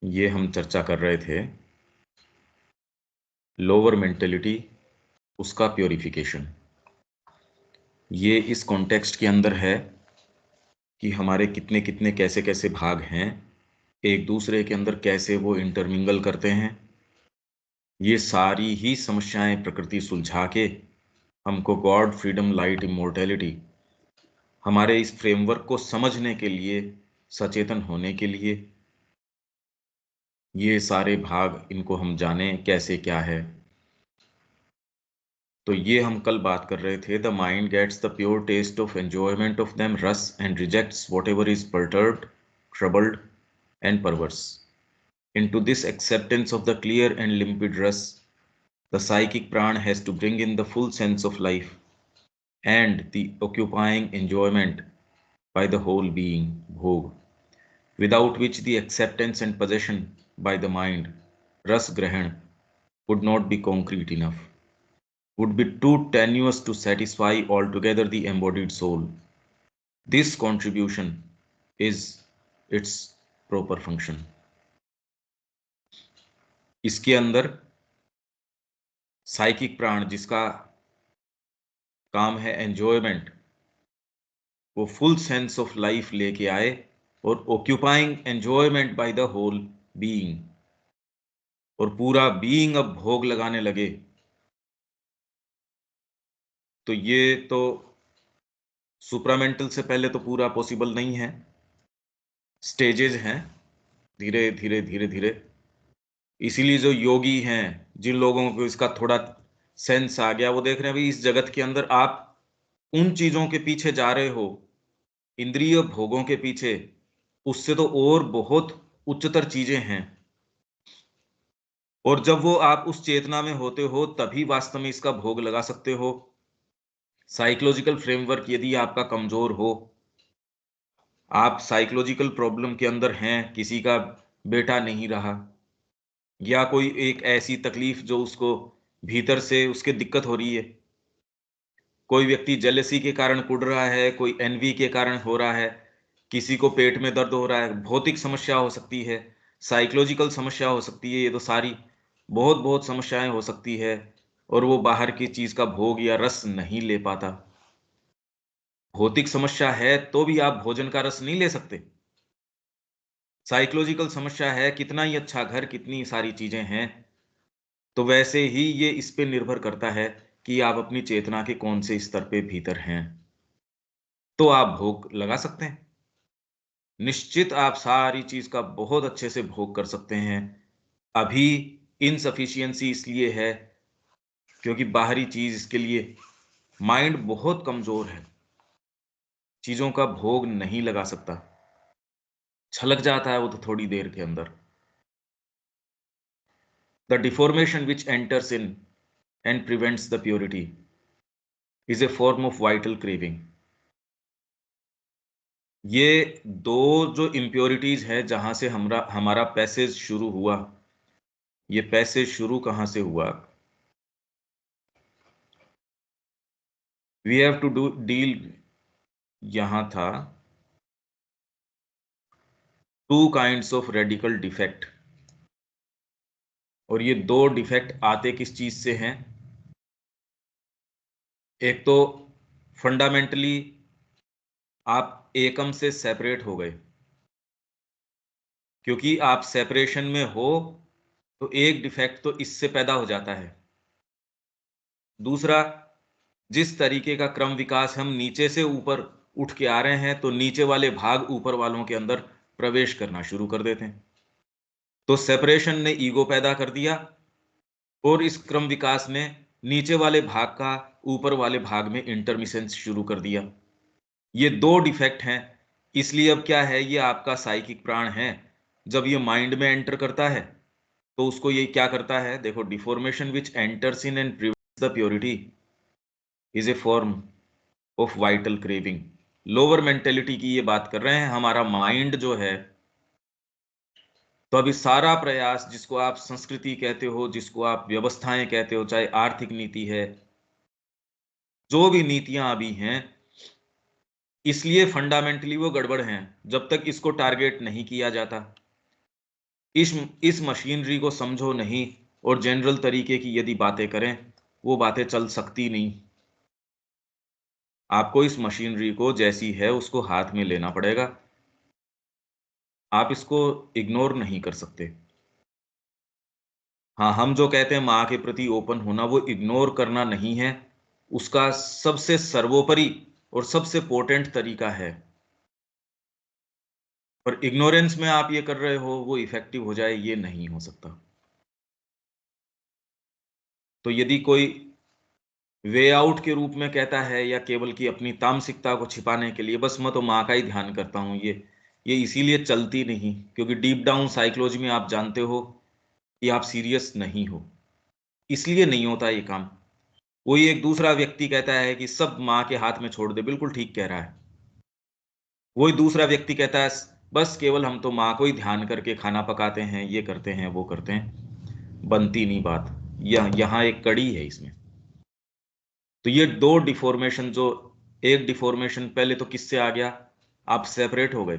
ये हम चर्चा कर रहे थे लोअर मेंटेलिटी, उसका प्योरिफिकेशन। ये इस कॉन्टेक्स्ट के अंदर है कि हमारे कितने कितने कैसे कैसे भाग हैं, एक दूसरे के अंदर कैसे वो इंटरमिंगल करते हैं। ये सारी ही समस्याएं प्रकृति सुलझा के हमको गॉड, फ्रीडम, लाइट, इमोर्टैलिटी, हमारे इस फ्रेमवर्क को समझने के लिए, सचेतन होने के लिए, ये सारे भाग, इनको हम जानें कैसे क्या है। तो ये हम कल बात कर रहे थे, the mind gets the pure taste of enjoyment of them rasa and rejects whatever is perturbed, troubled and perverse. Into this acceptance of the clear and limpid rus, the psychic pran has to bring in the full sense of life and the occupying enjoyment by the whole being, bhog, without which the acceptance and possession by the mind, ras grahan, would not be concrete enough, would be too tenuous to satisfy altogether the embodied soul. This contribution is its proper function. इसके अंदर psychic प्राण, जिसका काम है enjoyment, वो full sense of life लेके आए और occupying enjoyment by the whole being, और पूरा बीइंग अब भोग लगाने लगे। तो ये तो सुप्रामेंटल से पहले तो पूरा पॉसिबल नहीं है, स्टेजेस हैं, धीरे धीरे धीरे धीरे। इसीलिए जो योगी हैं, जिन लोगों को इसका थोड़ा सेंस आ गया, वो देख रहे हैं भाई इस जगत के अंदर आप उन चीजों के पीछे जा रहे हो, इंद्रिय भोगों के पीछे, उससे तो और बहुत उच्चतर चीजें हैं। और जब वो आप उस चेतना में होते हो, तभी वास्तव में इसका भोग लगा सकते हो। साइकोलॉजिकल फ्रेमवर्क यदि आपका कमजोर हो, आप साइकोलॉजिकल प्रॉब्लम के अंदर हैं, किसी का बेटा नहीं रहा, या कोई एक ऐसी तकलीफ जो उसको भीतर से उसके दिक्कत हो रही है, कोई व्यक्ति जेलसी के कारण कुढ़ रहा है, कोई एनवी के कारण हो रहा है, किसी को पेट में दर्द हो रहा है, भौतिक समस्या हो सकती है, साइकोलॉजिकल समस्या हो सकती है, ये तो सारी बहुत बहुत समस्याएं हो सकती है। और वो बाहर की चीज का भोग या रस नहीं ले पाता। भौतिक समस्या है तो भी आप भोजन का रस नहीं ले सकते। साइकोलॉजिकल समस्या है, कितना ही अच्छा घर, कितनी सारी चीजें हैं, तो वैसे ही ये इस पे निर्भर करता है कि आप अपनी चेतना के कौन से स्तर पे भीतर हैं, तो आप भोग लगा सकते हैं। निश्चित आप सारी चीज का बहुत अच्छे से भोग कर सकते हैं। अभी इनसफिशियंसी इसलिए है क्योंकि बाहरी चीज इसके लिए माइंड बहुत कमजोर है, चीजों का भोग नहीं लगा सकता, छलक जाता है वो तो थोड़ी देर के अंदर। The deformation which enters in and prevents the purity is a form of vital craving. ये दो जो इम्प्योरिटीज है, जहां से हमारा पैसेज शुरू हुआ, ये पैसेज शुरू कहां से हुआ? We have to do deal, यहां था two kinds of radical defect. और ये दो डिफेक्ट आते किस चीज से हैं? एक तो फंडामेंटली आप एकम से सेपरेट हो गए, क्योंकि आप सेपरेशन में हो तो एक डिफेक्ट तो इससे पैदा हो जाता है। दूसरा, जिस तरीके का क्रम विकास हम नीचे से ऊपर उठ के आ रहे हैं, तो नीचे वाले भाग ऊपर वालों के अंदर प्रवेश करना शुरू कर देते हैं। तो सेपरेशन ने ईगो पैदा कर दिया, और इस क्रम विकास ने नीचे वाले भाग का ऊपर वाले भाग में इंटरमिसेंस शुरू कर दिया। ये दो डिफेक्ट हैं। इसलिए अब क्या है, ये आपका साइकिक प्राण है, जब ये माइंड में एंटर करता है तो उसको ये क्या करता है, देखो, deformation which enters in and prevents the purity is a form of vital craving. Lower mentality की ये बात कर रहे हैं, हमारा माइंड जो है। तो अभी सारा प्रयास, जिसको आप संस्कृति कहते हो, जिसको आप व्यवस्थाएं कहते हो, चाहे आर्थिक नीति है, जो भी नीतियां अभी हैं, इसलिए फंडामेंटली वो गड़बड़ हैं जब तक इसको टारगेट नहीं किया जाता। इस मशीनरी को समझो नहीं, और जनरल तरीके की यदि बातें करें, वो बातें चल सकती नहीं। आपको इस मशीनरी को जैसी है उसको हाथ में लेना पड़ेगा। आप इसको इग्नोर नहीं कर सकते। हाँ, हम जो कहते हैं माँ के प्रति ओपन होना, वो इग्नोर करना नहीं है। उसका सबसे सर्वोपरि और सबसे पोटेंट तरीका है। और इग्नोरेंस में आप ये कर रहे हो वो इफेक्टिव हो जाए, ये नहीं हो सकता। तो यदि कोई वे आउट के रूप में कहता है, या केवल कि अपनी तामसिकता को छिपाने के लिए बस मैं तो माँ का ही ध्यान करता हूँ, ये इसीलिए चलती नहीं, क्योंकि डीप डाउन साइकोलॉजी में आप जानते हो कि आप सीरियस नहीं हो, इसलिए नहीं होता ये काम। कोई एक दूसरा व्यक्ति कहता है कि सब माँ के हाथ में छोड़ दे, बिल्कुल ठीक कह रहा है। वही दूसरा व्यक्ति कहता है बस केवल हम तो माँ को ही ध्यान करके खाना पकाते हैं, ये करते हैं, वो करते हैं। बनती नहीं बात। यहाँ एक कड़ी है इसमें। तो ये दो डिफॉर्मेशन, जो एक डिफॉर्मेशन पहले तो किससे आ गया, आप सेपरेट हो गए।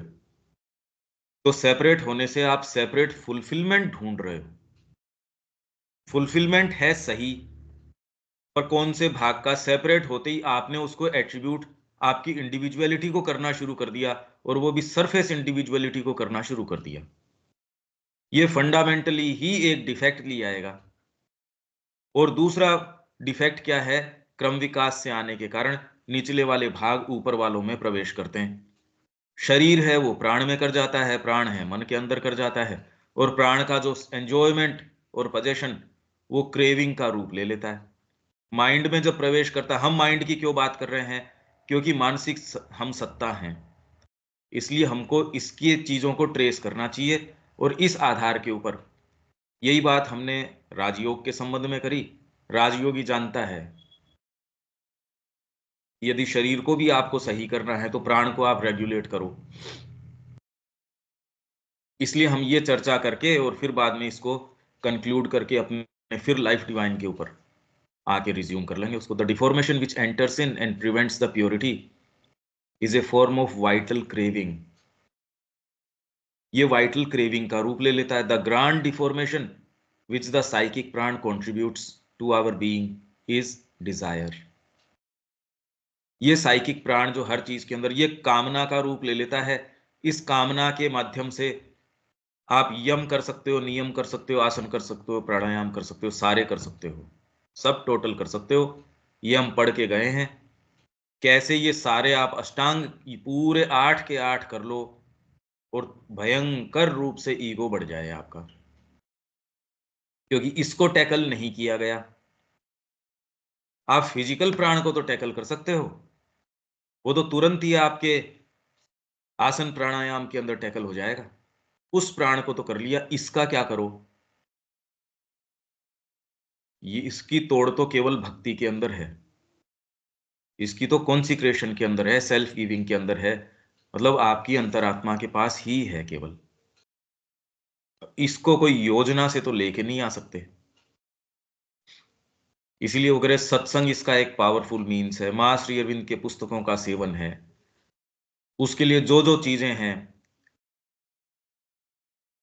तो सेपरेट होने से आप सेपरेट फुलफिलमेंट ढूंढ रहे हो। फुलफिलमेंट है सही, पर कौन से भाग का? सेपरेट होते ही आपने उसको एट्रीब्यूट आपकी इंडिविजुअलिटी को करना शुरू कर दिया, और वो भी सरफेस इंडिविजुअलिटी को करना शुरू कर दिया। ये फंडामेंटली ही एक डिफेक्ट ले आएगा। और दूसरा डिफेक्ट क्या है? क्रम विकास से आने के कारण निचले वाले भाग ऊपर वालों में प्रवेश करते हैं। शरीर है वो प्राण में कर जाता है, प्राण है मन के अंदर कर जाता है, और प्राण का जो एंजॉयमेंट और पोजेशन वो क्रेविंग का रूप ले लेता है। माइंड में जब प्रवेश करता है, हम माइंड की क्यों बात कर रहे हैं? क्योंकि मानसिक हम सत्ता हैं, इसलिए हमको इसकी चीजों को ट्रेस करना चाहिए। और इस आधार के ऊपर यही बात हमने राजयोग के संबंध में करी। राजयोगी जानता है यदि शरीर को भी आपको सही करना है तो प्राण को आप रेगुलेट करो। इसलिए हम ये चर्चा करके और फिर बाद में इसको कंक्लूड करके अपने फिर लाइफ डिवाइन के ऊपर आके रिज्यूम कर लेंगे उसको। The deformation which enters in and prevents the purity is a form of vital craving. ये वाइटल क्रेविंग का रूप ले लेता है। The grand deformation which the psychic prana contributes to our being is desire. ये साइकिक प्राण जो हर चीज के अंदर ये कामना का रूप ले लेता है। इस कामना के माध्यम से आप यम कर सकते हो, नियम कर सकते हो, आसन कर सकते हो, प्राणायाम कर सकते हो, सारे कर सकते हो, सब टोटल कर सकते हो। ये हम पढ़ के गए हैं कैसे ये सारे आप अष्टांग पूरे 8 के 8 कर लो, और भयंकर रूप से ईगो बढ़ जाए आपका, क्योंकि इसको टैकल नहीं किया गया। आप फिजिकल प्राण को तो टैकल कर सकते हो, वो तो तुरंत ही आपके आसन प्राणायाम के अंदर टैकल हो जाएगा। उस प्राण को तो कर लिया, इसका क्या करो? ये इसकी तोड़ तो केवल भक्ति के अंदर है, इसकी तो कॉन्सिक्रेशन के अंदर है, सेल्फ गिविंग के अंदर है, मतलब आपकी अंतरात्मा के पास ही है केवल। इसको कोई योजना से तो लेके नहीं आ सकते। इसीलिए वगैरह सत्संग इसका एक पावरफुल मीन्स है। मां श्री अरविंद के पुस्तकों का सेवन है, उसके लिए जो जो चीजें हैं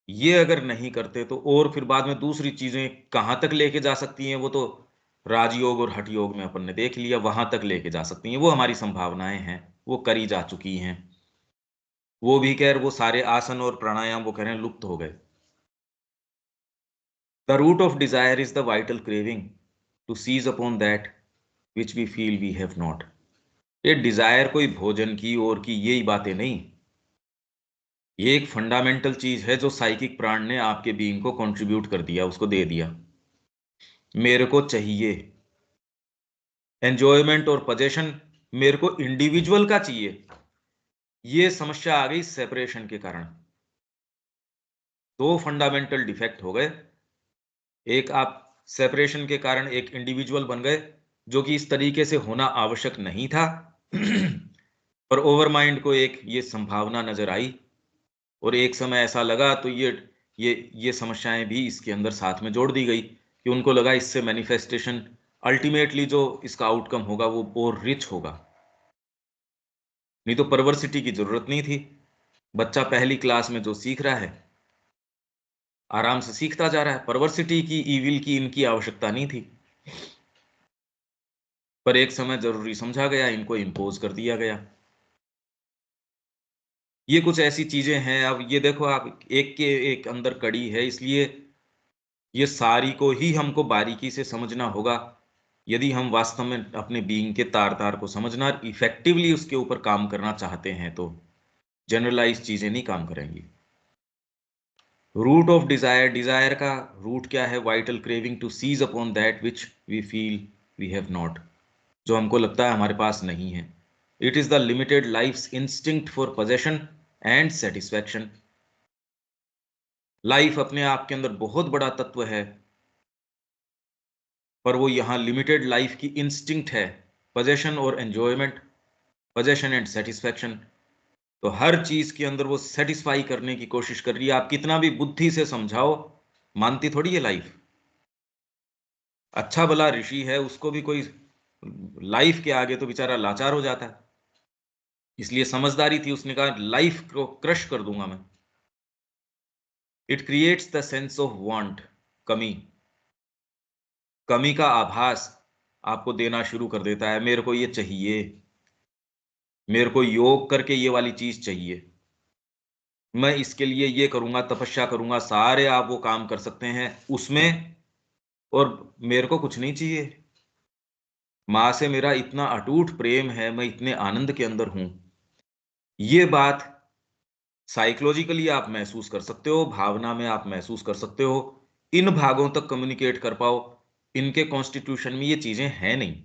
ये अगर नहीं करते तो और फिर बाद में दूसरी चीजें कहां तक लेके जा सकती हैं, वो तो राजयोग और हठ योग में अपन ने देख लिया, वहां तक लेके जा सकती हैं। वो हमारी संभावनाएं हैं, वो करी जा चुकी हैं। वो भी कह रहे, वो सारे आसन और प्राणायाम वो कह रहे हैं लुप्त हो गए। The root of desire is the vital craving to seize upon that which we feel we have not. ये डिजायर कोई भोजन की और की यही बातें नहीं, ये एक फंडामेंटल चीज है जो साइकिक प्राण ने आपके बीइंग को कंट्रीब्यूट कर दिया, उसको दे दिया। मेरे को चाहिए एंजॉयमेंट और पोजेशन, मेरे को इंडिविजुअल का चाहिए। ये समस्या आ गई सेपरेशन के कारण। दो फंडामेंटल डिफेक्ट हो गए। एक आप सेपरेशन के कारण एक इंडिविजुअल बन गए, जो कि इस तरीके से होना आवश्यक नहीं था। पर ओवर माइंड को एक ये संभावना नजर आई, और एक समय ऐसा लगा तो ये समस्याएं भी इसके अंदर साथ में जोड़ दी गई, कि उनको लगा इससे मैनिफेस्टेशन अल्टीमेटली जो इसका आउटकम होगा वो और रिच होगा। नहीं तो परवर्सिटी की जरूरत नहीं थी। बच्चा पहली क्लास में जो सीख रहा है, आराम से सीखता जा रहा है। परवर्सिटी की, ईविल की इनकी आवश्यकता नहीं थी, पर एक समय जरूरी समझा गया, इनको इम्पोज कर दिया गया। ये कुछ ऐसी चीजें हैं। अब ये देखो आप, एक के एक अंदर कड़ी है, इसलिए ये सारी को ही हमको बारीकी से समझना होगा यदि हम वास्तव में अपने बीइंग के तार तार को समझना, इफेक्टिवली उसके ऊपर काम करना चाहते हैं। तो जनरलाइज चीजें नहीं काम करेंगी। रूट ऑफ डिजायर, डिजायर का रूट क्या है? Vital craving to seize upon that which we feel we have not, जो हमको लगता है हमारे पास नहीं है। It is the limited life's instinct for possession and satisfaction. Life अपने आप के अंदर बहुत बड़ा तत्व है, पर वो यहाँ लिमिटेड लाइफ की इंस्टिंक्ट है, पोजेशन और एंजॉयमेंट, पोजेशन एंड सेटिस्फैक्शन। तो हर चीज के अंदर वो सेटिस्फाई करने की कोशिश कर रही है। आप कितना भी बुद्धि से समझाओ, मानती थोड़ी है लाइफ। अच्छा भला ऋषि है, उसको भी कोई लाइफ के आगे तो बेचारा लाचार हो जाता है। इसलिए समझदारी थी, उसने कहा लाइफ को क्रश कर दूंगा मैं। It creates the sense of want, कमी, कमी का आभास आपको देना शुरू कर देता है। मेरे को ये चाहिए, मेरे को योग करके ये वाली चीज चाहिए, मैं इसके लिए ये करूंगा, तपस्या करूंगा, सारे आप वो काम कर सकते हैं उसमें, और मेरे को कुछ नहीं चाहिए। माँ से मेरा इतना अटूट प्रेम है, मैं इतने आनंद के अंदर हूं। ये बात साइकोलॉजिकली आप महसूस कर सकते हो, भावना में आप महसूस कर सकते हो। इन भागों तक कम्युनिकेट कर पाओ, इनके कॉन्स्टिट्यूशन में ये चीजें हैं नहीं।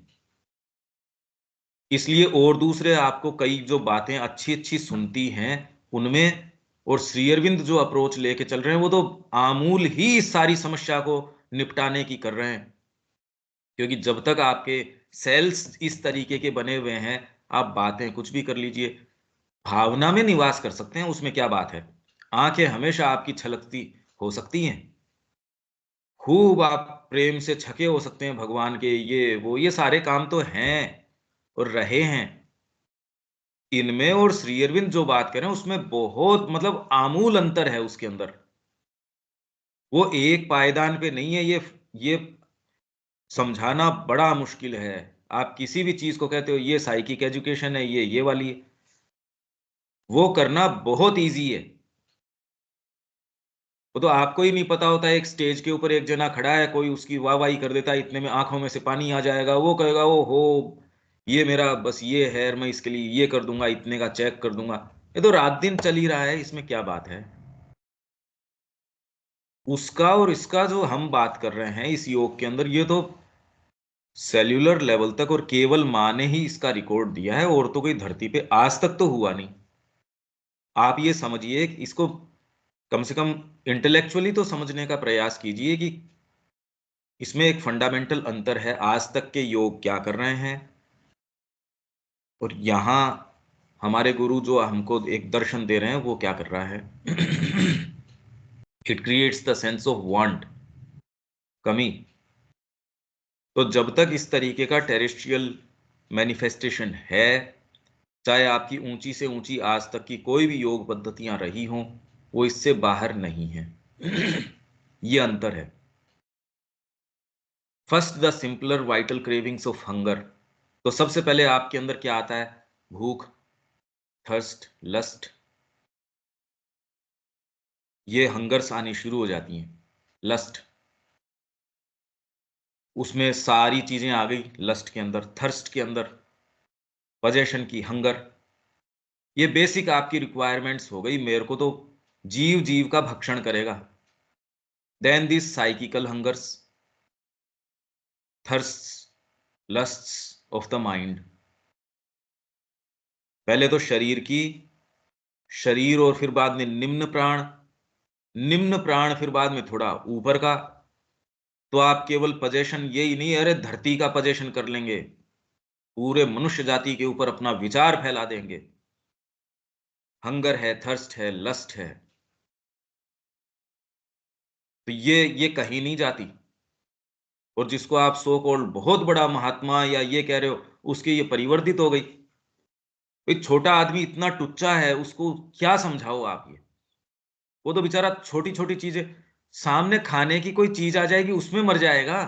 इसलिए और दूसरे आपको कई जो बातें अच्छी अच्छी सुनती हैं उनमें, और श्री अरविंद जो अप्रोच लेके चल रहे हैं वो तो आमूल ही इस सारी समस्या को निपटाने की कर रहे हैं। क्योंकि जब तक आपके सेल्स इस तरीके के बने हुए हैं, आप बातें कुछ भी कर लीजिए, भावना में निवास कर सकते हैं, उसमें क्या बात है। आंखें हमेशा आपकी छलकती हो सकती हैं, खूब आप प्रेम से छके हो सकते हैं भगवान के, ये वो ये सारे काम तो हैं और रहे हैं। इनमें और श्री अरविंद जो बात करें उसमें बहुत मतलब आमूल अंतर है उसके अंदर। वो एक पायदान पे नहीं है। ये समझाना बड़ा मुश्किल है। आप किसी भी चीज को कहते हो ये साइकिक एजुकेशन है, ये वाली है, वो करना बहुत इजी है। वो तो आपको ही नहीं पता होता है, एक स्टेज के ऊपर एक जना खड़ा है, कोई उसकी वाहवाही कर देता है, इतने में आंखों में से पानी आ जाएगा, वो कहेगा ओ हो, ये मेरा बस ये है, मैं इसके लिए ये कर दूंगा, इतने का चेक कर दूंगा। ये तो रात दिन चल ही रहा है, इसमें क्या बात है। उसका और इसका जो हम बात कर रहे हैं इस योग के अंदर, ये तो सेल्यूलर लेवल तक, और केवल माँ ने ही इसका रिकॉर्ड दिया है, और तो कोई धरती पे आज तक तो हुआ नहीं। आप ये समझिए कि इसको कम से कम इंटेलेक्चुअली तो समझने का प्रयास कीजिए कि इसमें एक फंडामेंटल अंतर है, आज तक के योग क्या कर रहे हैं और यहाँ हमारे गुरु जो हमको एक दर्शन दे रहे हैं वो क्या कर रहा है। It creates the sense of want, कमी। तो जब तक इस तरीके का टेरेस्ट्रियल मैनिफेस्टेशन है, चाहे आपकी ऊंची से ऊंची आज तक की कोई भी योग पद्धतियां रही हों, वो इससे बाहर नहीं है। ये अंतर है। First the simpler vital cravings of hunger. तो सबसे पहले आपके अंदर क्या आता है? भूख, थर्स्ट, लस्ट, ये हंगर्स आनी शुरू हो जाती हैं। लस्ट, उसमें सारी चीजें आ गई लस्ट के अंदर। थर्स्ट के अंदर पोजेशन की हंगर, ये बेसिक आपकी रिक्वायरमेंट्स हो गई, मेरे को तो जीव जीव का भक्षण करेगा। Then this psychical hungers, thirsts, lusts of the mind. पहले तो शरीर की, शरीर, और फिर बाद में निम्न प्राण, निम्न प्राण, फिर बाद में थोड़ा ऊपर का। तो आप केवल पोजेशन यही नहीं, अरे धरती का पोजेशन कर लेंगे, पूरे मनुष्य जाति के ऊपर अपना विचार फैला देंगे। हंगर है, थर्स्ट है, लस्ट है, तो ये कहीं नहीं जाती। और जिसको आप सो कॉल्ड बहुत बड़ा महात्मा या ये कह रहे हो, उसकी ये परिवर्तित हो गई। एक छोटा आदमी इतना टुच्चा है, उसको क्या समझाओ आप ये। वो तो बेचारा छोटी छोटी चीजें, सामने खाने की कोई चीज आ जाएगी उसमें मर जाएगा।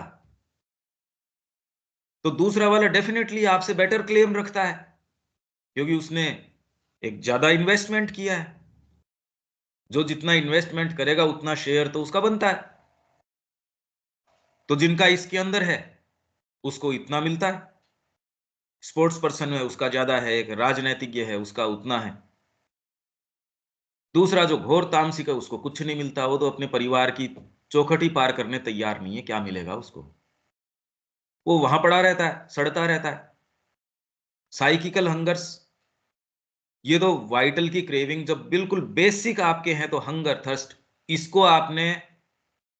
तो दूसरा वाला डेफिनेटली आपसे बेटर क्लेम रखता है, क्योंकि उसने एक ज्यादा इन्वेस्टमेंट किया है। जो जितना इन्वेस्टमेंट करेगा उतना शेयर तो उसका बनता है। तो जिनका इसके अंदर है उसको इतना मिलता है, स्पोर्ट्स पर्सन है उसका ज्यादा है, एक राजनीतिज्ञ है उसका उतना है। दूसरा जो घोर तामसिक है उसको कुछ नहीं मिलता, वो तो अपने परिवार की चौखट ही पार करने तैयार नहीं है, क्या मिलेगा उसको। वो वहां पड़ा रहता है, सड़ता रहता है। साइकिकल हंगर्स, ये तो वाइटल की क्रेविंग जब बिल्कुल बेसिक आपके हैं, तो हंगर थर्स्ट, इसको आपने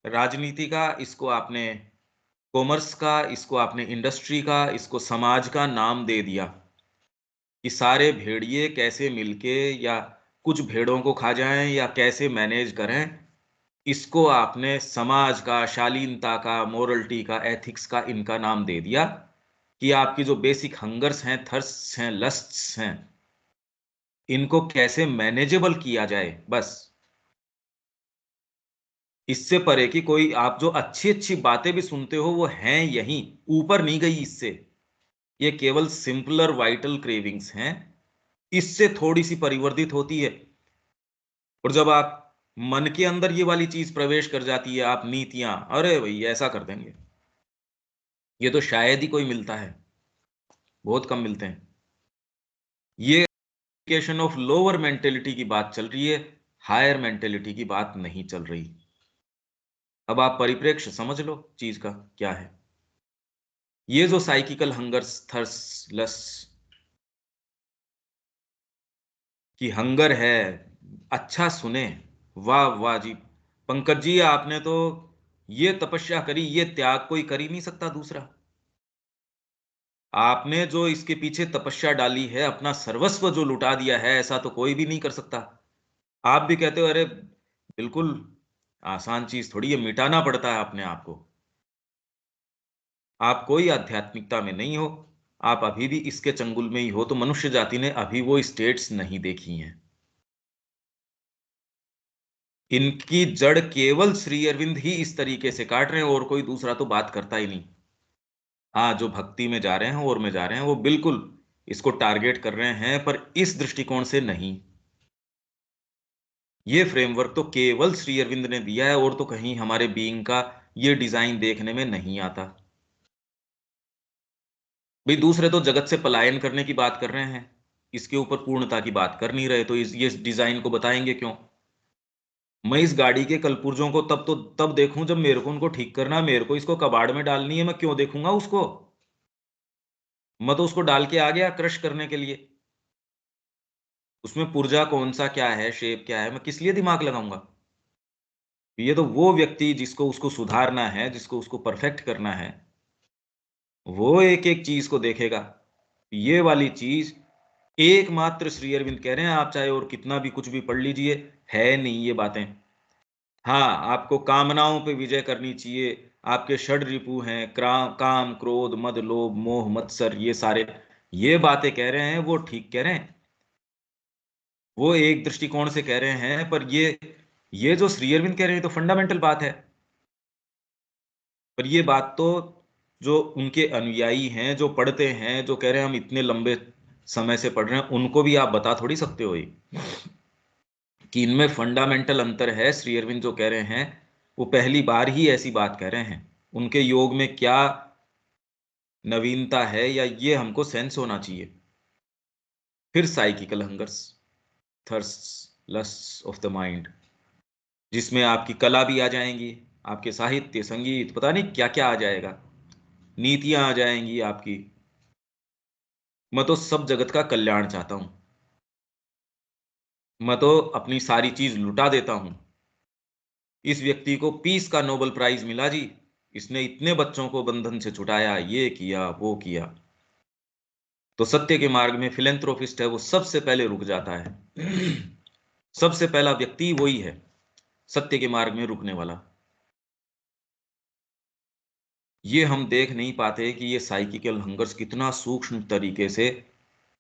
राजनीति का, इसको आपने कॉमर्स का, इसको आपने इंडस्ट्री का, इसको समाज का नाम दे दिया कि सारे भेड़िए कैसे मिलके या कुछ भेड़ों को खा जाएं या कैसे मैनेज करें। इसको आपने समाज का, शालीनता का, मोरलिटी का, एथिक्स का इनका नाम दे दिया कि आपकी जो बेसिक हंगर्स हैं, थर्स्ट्स हैं, लस्ट्स हैं, इनको कैसे मैनेजेबल किया जाए बस। इससे परे कि कोई आप जो अच्छी अच्छी बातें भी सुनते हो वो हैं यहीं, ऊपर नहीं गई इससे। ये केवल सिंपलर वाइटल क्रेविंग्स हैं, इससे थोड़ी सी परिवर्तित होती है। और जब आप मन के अंदर ये वाली चीज प्रवेश कर जाती है, आप नीतियां, अरे भाई ऐसा कर देंगे, ये तो शायद ही कोई मिलता है, बहुत कम मिलते हैं। ये एजुकेशन ऑफ लोअर मेंटेलिटी की बात चल रही है, हायर मेंटेलिटी की बात नहीं चल रही। अब आप परिप्रेक्ष्य समझ लो चीज का क्या है। ये जो साइकिकल हंगर्स, थर्स्ट, लस्ट की हंगर है, अच्छा सुने, वाह वाह जी, पंकज जी आपने तो ये तपस्या करी, ये त्याग कोई कर ही नहीं सकता दूसरा। आपने जो इसके पीछे तपस्या डाली है, अपना सर्वस्व जो लुटा दिया है, ऐसा तो कोई भी नहीं कर सकता। आप भी कहते हो अरे बिल्कुल आसान चीज थोड़ी, ये मिटाना पड़ता है अपने आप को। आप कोई आध्यात्मिकता में नहीं हो, आप अभी भी इसके चंगुल में ही हो, तो मनुष्य जाति ने अभी वो स्टेट्स नहीं देखी हैं। इनकी जड़ केवल श्री अरविंद ही इस तरीके से काट रहे हैं, और कोई दूसरा तो बात करता ही नहीं। हाँ, जो भक्ति में जा रहे हैं और में जा रहे हैं वो बिल्कुल इसको टारगेट कर रहे हैं, पर इस दृष्टिकोण से नहीं। ये फ्रेमवर्क तो केवल श्री अरविंद ने दिया है, और तो कहीं हमारे बीइंग का ये डिजाइन देखने में नहीं आता। भाई दूसरे तो जगत से पलायन करने की बात कर रहे हैं, इसके ऊपर पूर्णता की बात कर नहीं रहे, तो ये डिजाइन को बताएंगे क्यों। मैं इस गाड़ी के कलपुर्जों को तब देखूं जब मेरे को उनको ठीक करना, मेरे को इसको कबाड़ में डालनी है, मैं क्यों देखूंगा उसको। मैं तो उसको डाल के आ गया क्रश करने के लिए। उसमें पुर्जा कौन सा क्या है, शेप क्या है, मैं किस लिए दिमाग लगाऊंगा। ये तो वो व्यक्ति जिसको उसको सुधारना है, जिसको उसको परफेक्ट करना है, वो एक एक चीज को देखेगा। ये वाली चीज एकमात्र श्री अरविंद कह रहे हैं, आप चाहे और कितना भी कुछ भी पढ़ लीजिए, है नहीं ये बातें। हाँ, आपको कामनाओं पे विजय करनी चाहिए। आपके षड रिपु हैं, काम, क्रोध, मद, लोभ, मोह, मत्सर, ये सारे ये बातें कह रहे हैं, वो ठीक कह रहे हैं। वो एक दृष्टिकोण से कह रहे हैं, पर ये जो श्री अरविंद कह रहे हैं तो फंडामेंटल बात है। पर ये बात तो जो उनके अनुयायी हैं, जो पढ़ते हैं, जो कह रहे हैं हम इतने लंबे समय से पढ़ रहे हैं, उनको भी आप बता थोड़ी सकते हो ये कि इनमें फंडामेंटल अंतर है। श्री अरविंद जो कह रहे हैं वो पहली बार ही ऐसी बात कह रहे हैं, उनके योग में क्या नवीनता है या ये हमको सेंस होना चाहिए। फिर psychical hungers, thirst, lust of the mind, जिसमें आपकी कला भी आ जाएंगी, आपके साहित्य, संगीत, पता नहीं क्या क्या आ जाएगा, नीतियां आ जाएंगी आपकी। मैं तो सब जगत का कल्याण चाहता हूं, मैं तो अपनी सारी चीज लुटा देता हूं। इस व्यक्ति को पीस का नोबेल प्राइज मिला जी, इसने इतने बच्चों को बंधन से छुटाया, ये किया वो किया। तो सत्य के मार्ग में फिलेंथ्रोपिस्ट है, वो सबसे पहले रुक जाता है। सबसे पहला व्यक्ति वही है सत्य के मार्ग में रुकने वाला। ये हम देख नहीं पाते कि ये साइकिकल हंगर्स कितना सूक्ष्म तरीके से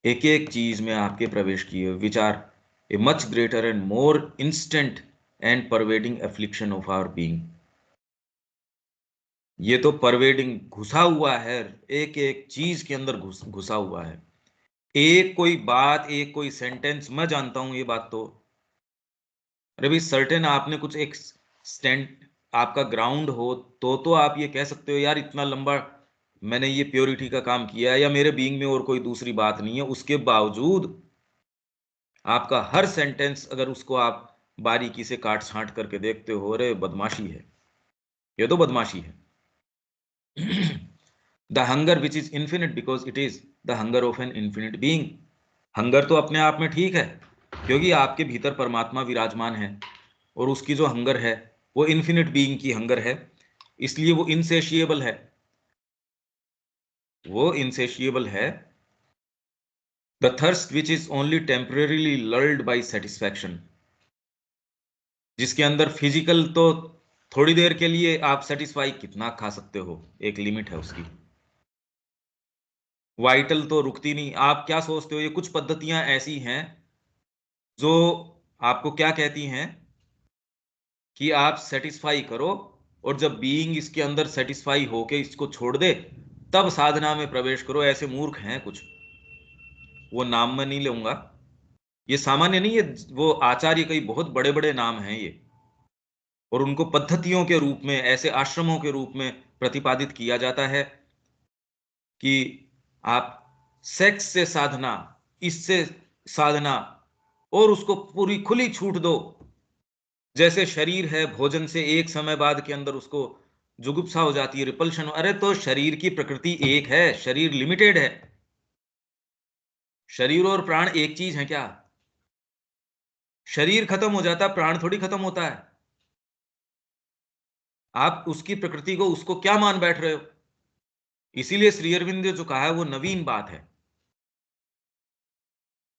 एक एक चीज में आपके प्रवेश किए विचार, a much greater and more instant and pervading affliction of our being. ये तो परवेडिंग घुसा हुआ है, एक एक चीज के अंदर घुसा हुआ है। एक कोई बात, एक कोई सेंटेंस, मैं जानता हूं ये बात तो, अरे भाई सर्टेन आपने कुछ एक स्टैंड आपका ग्राउंड हो तो आप ये कह सकते हो यार इतना लंबा मैंने ये प्योरिटी का काम किया है, या मेरे बीइंग में और कोई दूसरी बात नहीं है। उसके बावजूद आपका हर सेंटेंस अगर उसको आप बारीकी से काट छांट करके देखते हो, अरे बदमाशी है, ये तो बदमाशी है। The hunger which is infinite because it is the hunger of an infinite being. Hunger तो अपने आप में ठीक है, क्योंकि आपके भीतर परमात्मा विराजमान है और उसकी जो हंगर है वो इन्फिनिट बीइंग की हंगर है, इसलिए वो इनसेशिएबल है, वो इनसेशिएबल है। The thirst which is only temporarily lulled by satisfaction, जिसके अंदर फिजिकल तो थोड़ी देर के लिए आप सेटिस्फाई कितना खा सकते हो, एक लिमिट है उसकी। वाइटल तो रुकती नहीं। आप क्या सोचते हो, ये कुछ पद्धतियां ऐसी हैं जो आपको क्या कहती हैं कि आप सेटिस्फाई करो, और जब बीइंग इसके अंदर सेटिस्फाई होके इसको छोड़ दे तब साधना में प्रवेश करो। ऐसे मूर्ख हैं कुछ, वो नाम मैं नहीं लूंगा, ये सामान्य नहीं, ये वो आचार्य कई बहुत बड़े बड़े नाम हैं ये, और उनको पद्धतियों के रूप में, ऐसे आश्रमों के रूप में प्रतिपादित किया जाता है कि आप सेक्स से साधना, इससे साधना, और उसको पूरी खुली छूट दो। जैसे शरीर है, भोजन से एक समय बाद के अंदर उसको जुगुप्सा हो जाती है, रिपल्शन। अरे तो शरीर की प्रकृति एक है, शरीर लिमिटेड है। शरीर और प्राण एक चीज है क्या? शरीर खत्म हो जाता है, प्राण थोड़ी खत्म होता है। आप उसकी प्रकृति को, उसको क्या मान बैठ रहे हो? इसीलिए श्री अरविंद ने जो कहा है वो नवीन बात है।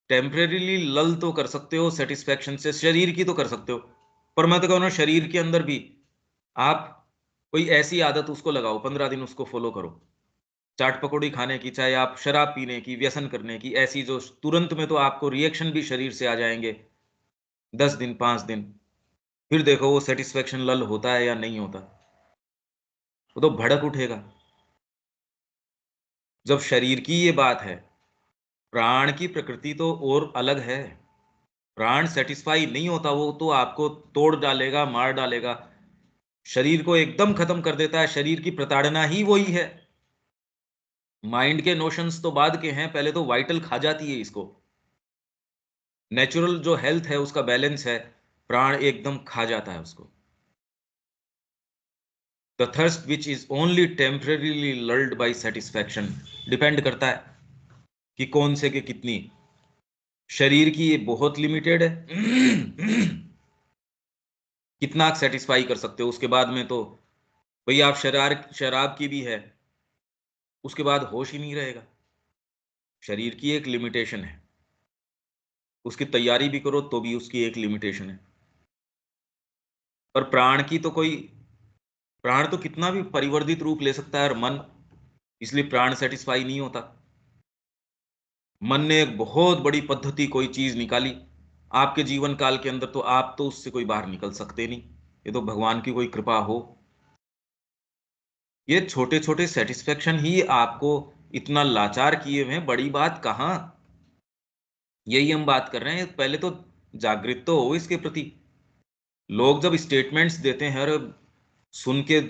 टेम्परेरीली लल तो कर सकते हो सेटिस्फैक्शन से, शरीर की तो कर सकते हो, पर मैं तो कहूँ ना, शरीर के अंदर भी आप कोई ऐसी आदत उसको लगाओ, 15 दिन उसको फॉलो करो, चाट पकौड़ी खाने की, चाहे आप शराब पीने की, व्यसन करने की, ऐसी जो तुरंत में तो आपको रिएक्शन भी शरीर से आ जाएंगे। 10 दिन, 5 दिन, फिर देखो वो सेटिस्फेक्शन लल होता है या नहीं होता। वो तो भड़क उठेगा। जब शरीर की ये बात है, प्राण की प्रकृति तो और अलग है। प्राण सेटिस्फाई नहीं होता, वो तो आपको तोड़ डालेगा, मार डालेगा, शरीर को एकदम खत्म कर देता है। शरीर की प्रताड़ना ही वही है। माइंड के नोशंस तो बाद के हैं, पहले तो वाइटल खा जाती है इसको। नेचुरल जो हेल्थ है, उसका बैलेंस है, प्राण एकदम खा जाता है उसको। The thirst which is only temporarily lulled by satisfaction, depend करता है कि कौन से के कितनी। शरीर की ये बहुत लिमिटेड है, कितना सेटिस्फाई कर सकते हो, उसके बाद में तो भाई आप शराब की भी है, उसके बाद होश ही नहीं रहेगा। शरीर की एक लिमिटेशन है, उसकी तैयारी भी करो तो भी उसकी एक लिमिटेशन है। पर प्राण की तो कोई, प्राण तो कितना भी परिवर्तित रूप ले सकता है, और मन, इसलिए प्राण सेटिस्फाई नहीं होता। मन ने एक बहुत बड़ी पद्धति कोई चीज निकाली आपके जीवन काल के अंदर, तो आप तो उससे कोई बाहर निकल सकते नहीं, ये तो भगवान की कोई कृपा हो। ये छोटे छोटे सेटिस्फेक्शन ही आपको इतना लाचार किए हुए हैं, बड़ी बात कहाँ। यही हम बात कर रहे हैं, पहले तो जागृत तो हो इसके प्रति। लोग जब स्टेटमेंट्स देते हैं और सुन के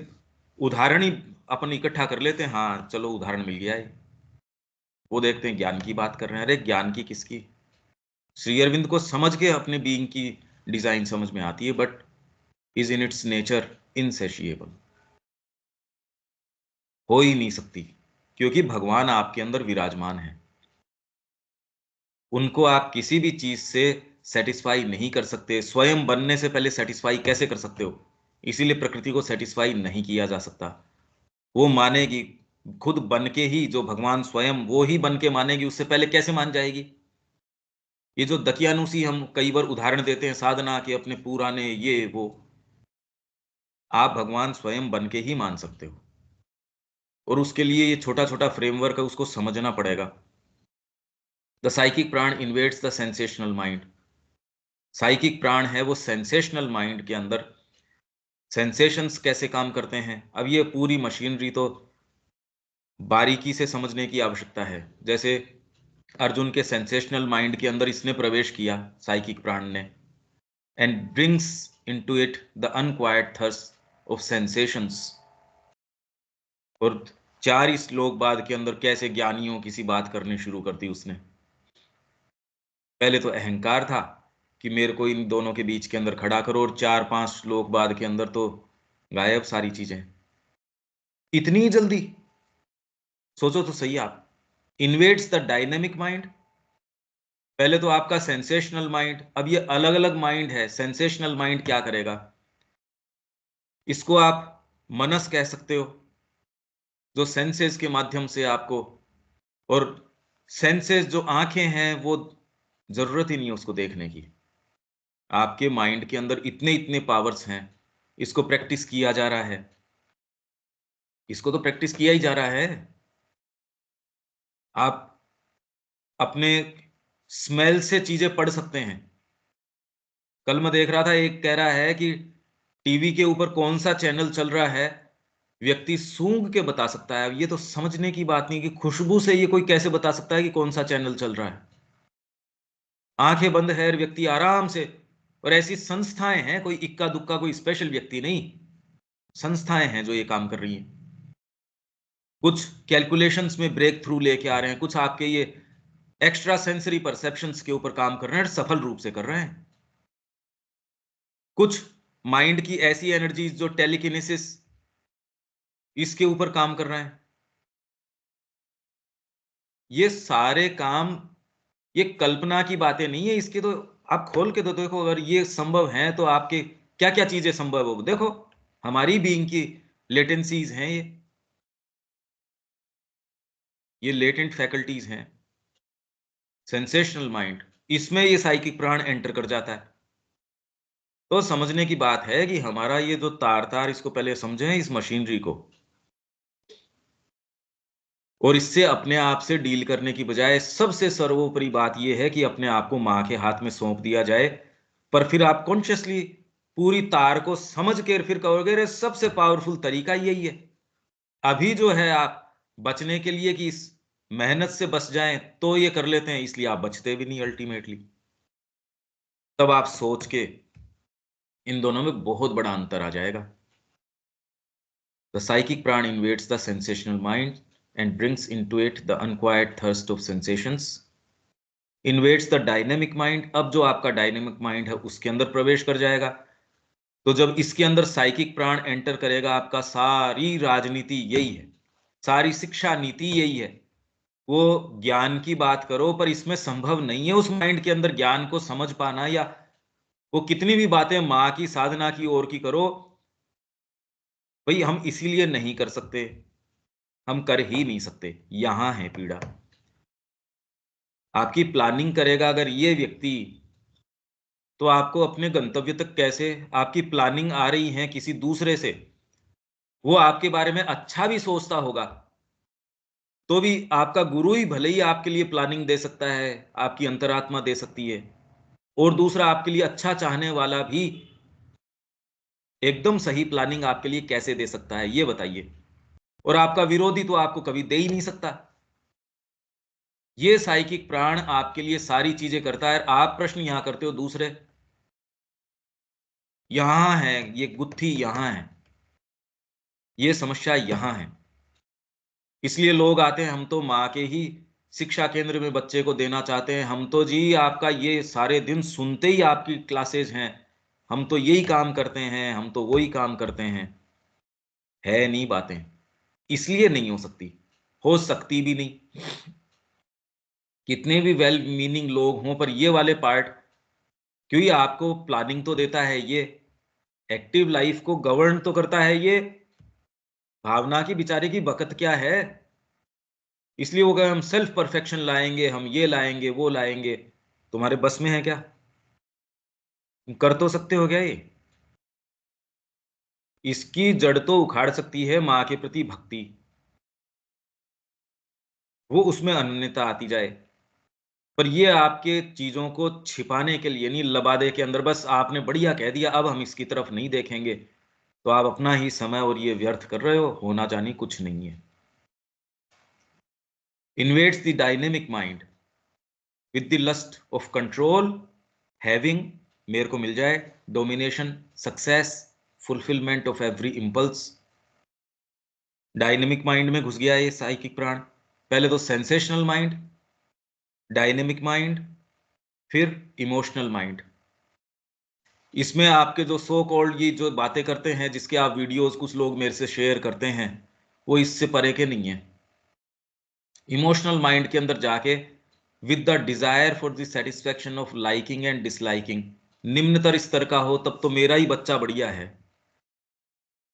उदाहरण ही अपन इकट्ठा कर लेते हैं, हाँ चलो उदाहरण मिल गया है, वो देखते हैं ज्ञान की बात कर रहे हैं। अरे ज्ञान की किसकी? श्री अरविंद को समझ के अपने बीइंग की डिजाइन समझ में आती है, but is in its nature insatiable, हो ही नहीं सकती, क्योंकि भगवान आपके अंदर विराजमान है। उनको आप किसी भी चीज से सेटिस्फाई नहीं कर सकते। स्वयं बनने से पहले सेटिस्फाई कैसे कर सकते हो? इसीलिए प्रकृति को सेटिस्फाई नहीं किया जा सकता। वो मानेगी खुद बन के ही, जो भगवान स्वयं वो ही बन के मानेगी, उससे पहले कैसे मान जाएगी? ये जो दकियानुसी हम कई बार उदाहरण देते हैं साधना के, अपने पुराने ये वो, आप भगवान स्वयं बन के ही मान सकते हो, और उसके लिए ये छोटा छोटा फ्रेमवर्क है, उसको समझना पड़ेगा। द साइकिक प्राण इन्वेट्स द सेंसेशनल माइंड। साइकिक प्राण है वो सेंसेशनल माइंड के अंदर सेंसेशंस कैसे काम करते हैं। अब ये पूरी मशीनरी तो बारीकी से समझने की आवश्यकता है। जैसे अर्जुन के सेंसेशनल माइंड के अंदर इसने प्रवेश किया, साइकिक प्राण ने, and brings into it the unquiet thirst of sensations. और 4 ही श्लोक बाद के अंदर कैसे ज्ञानियों की सी बात करनी शुरू कर दी उसने। पहले तो अहंकार था कि मेरे को इन दोनों के बीच के अंदर खड़ा करो, और 4-5 श्लोक बाद के अंदर तो गायब सारी चीजें। इतनी जल्दी? सोचो तो सही आप। Invades the dynamic mind. पहले तो आपका सेंसेशनल माइंड, अब ये अलग अलग माइंड है। सेंसेशनल माइंड क्या करेगा? इसको आप मनस कह सकते हो, जो सेंसेस के माध्यम से आपको, और सेंसेस जो आंखें हैं वो जरूरत ही नहीं है उसको देखने की। आपके माइंड के अंदर इतने इतने पावर्स हैं, इसको प्रैक्टिस किया जा रहा है। इसको तो प्रैक्टिस किया ही जा रहा है। आप अपने स्मेल से चीजें पढ़ सकते हैं। कल मैं देख रहा था, एक कह रहा है कि टीवी के ऊपर कौन सा चैनल चल रहा है व्यक्ति सूंघ के बता सकता है। ये तो समझने की बात नहीं कि खुशबू से ये कोई कैसे बता सकता है कि कौन सा चैनल चल रहा है। आंखें बंद है व्यक्ति आराम से, और ऐसी संस्थाएं हैं, कोई इक्का दुक्का कोई स्पेशल व्यक्ति नहीं, संस्थाएं हैं जो ये काम कर रही हैं। कुछ कैलकुलेशंस में ब्रेक थ्रू लेके आ रहे हैं, कुछ आपके ये एक्स्ट्रा सेंसरी परसेप्शंस के ऊपर काम कर रहे हैं, सफल रूप से कर रहे हैं। कुछ माइंड की ऐसी एनर्जीज जो टेलीकिनेसिस, इसके ऊपर काम कर रहे हैं। ये सारे काम, ये कल्पना की बातें नहीं है। इसके तो आप खोल के तो देखो, अगर ये संभव है तो आपके क्या क्या चीजें संभव हो। देखो, हमारी बीइंग की लेटेंसीज हैं, ये लेटेंट फैकल्टीज हैं। सेंसेशनल माइंड, इसमें ये साइकिक प्राण एंटर कर जाता है। तो समझने की बात है कि हमारा ये जो तार तार, इसको पहले समझें इस मशीनरी को, और इससे अपने आप से डील करने की बजाय सबसे सर्वोपरि बात यह है कि अपने आप को मां के हाथ में सौंप दिया जाए। पर फिर आप कॉन्शियसली पूरी तार को समझ के फिर कहोगे रे सबसे पावरफुल तरीका यही है। अभी जो है आप बचने के लिए कि इस मेहनत से बच जाएं तो ये कर लेते हैं, इसलिए आप बचते भी नहीं अल्टीमेटली। तब आप सोच के इन दोनों में बहुत बड़ा अंतर आ जाएगा। द साइकिक प्राण invades the sensational mind and brings into it the unquiet thirst of sensations. Invades the dynamic mind, अब जो आपका डायनेमिक माइंड है उसके अंदर प्रवेश कर जाएगा। तो जब इसके अंदर साइकिक प्राण एंटर करेगा, आपका सारी राजनीति यही है, सारी शिक्षा नीति यही है। वो ज्ञान की बात करो, पर इसमें संभव नहीं है उस माइंड के अंदर ज्ञान को समझ पाना, या वो कितनी भी बातें माँ की साधना की ओर की करो, भाई हम इसीलिए नहीं कर सकते, हम कर ही नहीं सकते। यहां है पीड़ा। आपकी प्लानिंग करेगा अगर ये व्यक्ति, तो आपको अपने गंतव्य तक कैसे, आपकी प्लानिंग आ रही है किसी दूसरे से, वो आपके बारे में अच्छा भी सोचता होगा तो भी आपका गुरु ही भले ही आपके लिए प्लानिंग दे सकता है, आपकी अंतरात्मा दे सकती है, और दूसरा आपके लिए अच्छा चाहने वाला भी एकदम सही प्लानिंग आपके लिए कैसे दे सकता है, ये बताइए। और आपका विरोधी तो आपको कभी दे ही नहीं सकता। ये साइकिक प्राण आपके लिए सारी चीजें करता है। आप प्रश्न यहां करते हो दूसरे, यहां है ये गुत्थी, यहां है ये समस्या, यहां है। इसलिए लोग आते हैं, हम तो माँ के ही शिक्षा केंद्र में बच्चे को देना चाहते हैं, हम तो जी आपका ये सारे दिन सुनते ही आपकी क्लासेज हैं, हम तो यही काम करते हैं, हम तो वही काम करते हैं। है नहीं बातें, इसलिए नहीं हो सकती, हो सकती भी नहीं। कितने भी वेल मीनिंग लोग हों, पर ये वाले पार्ट, क्योंकि आपको प्लानिंग तो देता है ये, एक्टिव लाइफ को गवर्न तो करता है ये, भावना की बेचारे की बकत क्या है। इसलिए वो कहे हम सेल्फ परफेक्शन लाएंगे, हम ये लाएंगे वो लाएंगे। तुम्हारे बस में है क्या? तुम कर तो सकते हो क्या ये? इसकी जड़ तो उखाड़ सकती है माँ के प्रति भक्ति, वो उसमें अनन्यता आती जाए। पर ये आपके चीजों को छिपाने के लिए नहीं, लबादे के अंदर बस आपने बढ़िया कह दिया, अब हम इसकी तरफ नहीं देखेंगे, तो आप अपना ही समय और ये व्यर्थ कर रहे हो, होना जानी कुछ नहीं है। Invades the dynamic mind with the lust of control, having, मेरे को मिल जाए, domination, success, fulfilment of every impulse. Dynamic mind में घुस गया ये साइकिक प्राण। पहले तो सेंसेशनल माइंड, डायनेमिक माइंड, फिर इमोशनल माइंड। इसमें आपके जो सो कॉल्ड ये जो बातें करते हैं, जिसके आप वीडियोस कुछ लोग मेरे से शेयर करते हैं, वो इससे परे के नहीं है। इमोशनल माइंड के अंदर जाके with the desire for the satisfaction of liking and disliking, निम्नतर स्तर का हो तब तो मेरा ही बच्चा बढ़िया है।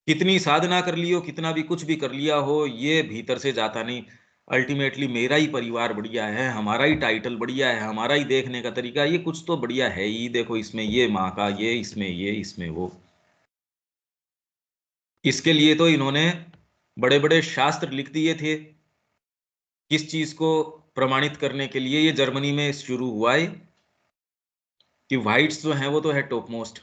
कितनी साधना कर ली हो, कितना भी कुछ भी कर लिया हो, ये भीतर से जाता नहीं। अल्टीमेटली मेरा ही परिवार बढ़िया है, हमारा ही टाइटल बढ़िया है, हमारा ही देखने का तरीका, ये कुछ तो बढ़िया है ही, देखो इसमें ये माँ का, ये इसमें, ये इसमें वो। इसके लिए तो इन्होंने बड़े बड़े शास्त्र लिख दिए थे। किस चीज को प्रमाणित करने के लिए? ये जर्मनी में शुरू हुआ है कि व्हाइट्स जो हैं वो तो है टॉप मोस्ट,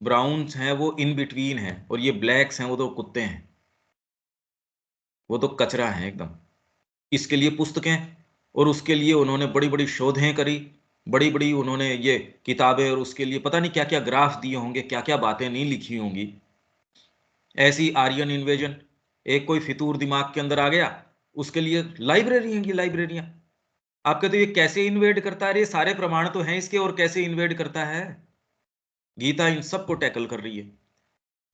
ब्राउन्स हैं वो इन बिटवीन है, और ये ब्लैक्स हैं वो तो कुत्ते हैं, वो तो कचरा है एकदम। इसके लिए पुस्तकें, और उसके लिए उन्होंने बड़ी बड़ी शोधें करी, बड़ी बड़ी उन्होंने ये किताबें, और उसके लिए पता नहीं क्या क्या ग्राफ दिए होंगे, क्या क्या बातें नहीं लिखी होंगी। ऐसी आर्यन इन्वेजन, एक कोई फितूर दिमाग के अंदर आ गया, उसके लिए लाइब्रेरी हैं, ये लाइब्रेरियां। आप कहते हो ये कैसे इन्वेड करता है? ये सारे प्रमाण तो हैं इसके, और कैसे इन्वेड करता है? गीता इन सबको टैकल कर रही है।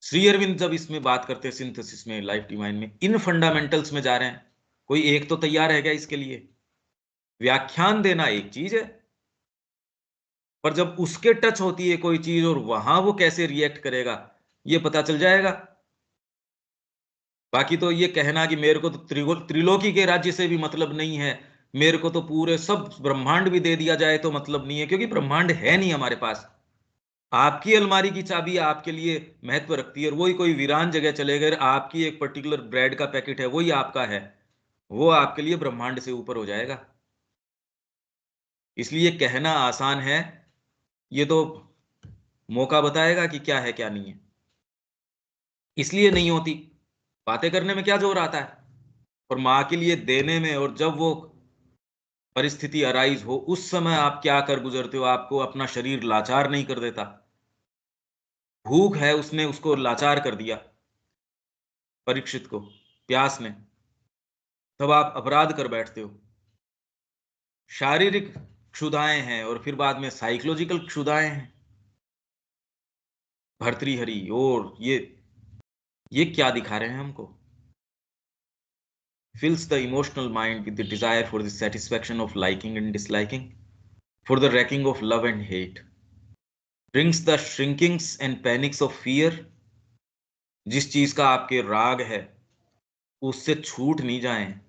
श्री अरविंद जब इसमें बात करते हैं सिंथेसिस में, लाइफ डिवाइन में, इन फंडामेंटल्स में जा रहे हैं, कोई एक तो तैयार है क्या इसके लिए? व्याख्यान देना एक चीज है, पर जब उसके टच होती है कोई चीज और वहां वो कैसे रिएक्ट करेगा, ये पता चल जाएगा। बाकी तो ये कहना कि मेरे को तो त्रिलोकी के राज्य से भी मतलब नहीं है, मेरे को तो पूरे सब ब्रह्मांड भी दे दिया जाए तो मतलब नहीं है, क्योंकि ब्रह्मांड है नहीं हमारे पास। आपकी अलमारी की चाबी आपके लिए महत्व रखती है, और वही कोई वीरान जगह चले गए, आपकी एक पर्टिकुलर ब्रेड का पैकेट है वही आपका है, वो आपके लिए ब्रह्मांड से ऊपर हो जाएगा। इसलिए कहना आसान है, ये तो मौका बताएगा कि क्या है क्या नहीं है। इसलिए नहीं होती। बातें करने में क्या जोर आता है, और माँ के लिए देने में, और जब वो परिस्थिति अराइज हो उस समय आप क्या कर गुजरते हो, आपको अपना शरीर लाचार नहीं कर देता? भूख है, उसने उसको लाचार कर दिया, परीक्षित को, प्यास ने, तब आप अपराध कर बैठते हो। शारीरिक क्षुधाएं हैं, और फिर बाद में साइकोलॉजिकल क्षुधाएं हैं, भर्तृहरि, और ये क्या दिखा रहे हैं हमको? fills the emotional mind with the desire for the satisfaction of liking and disliking, for the wrecking of love and hate, brings the shrinkings and panics of fear। जिस चीज का आपके राग है उससे छूट नहीं जाए,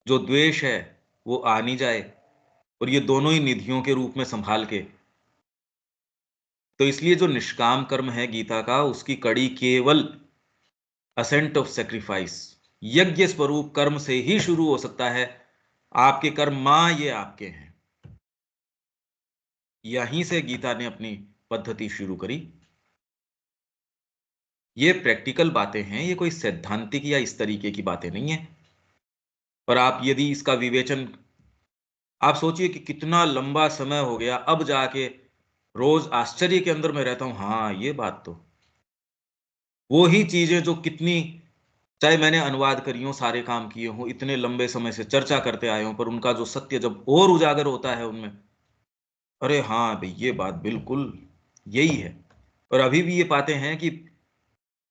जो द्वेष है वो आ नहीं जाए, और ये दोनों ही निधियों के रूप में संभाल के। तो इसलिए जो निष्काम कर्म है गीता का, उसकी कड़ी केवल असेंट ऑफ सेक्रीफाइस, यज्ञ स्वरूप कर्म से ही शुरू हो सकता है। आपके कर्म मां ये आपके हैं, यहीं से गीता ने अपनी पद्धति शुरू करी। ये प्रैक्टिकल बातें हैं, ये कोई सैद्धांतिक या इस तरीके की बातें नहीं है। पर आप यदि इसका विवेचन, आप सोचिए कि कितना लंबा समय हो गया, अब जाके रोज आश्चर्य के अंदर मैं रहता हूं, हाँ ये बात तो, वो ही चीजें जो कितनी, चाहे मैंने अनुवाद करी हो, सारे काम किए हों, इतने लंबे समय से चर्चा करते आए हों, पर उनका जो सत्य जब और उजागर होता है उनमें, अरे हाँ भाई ये बात बिल्कुल यही है। और अभी भी ये पाते हैं कि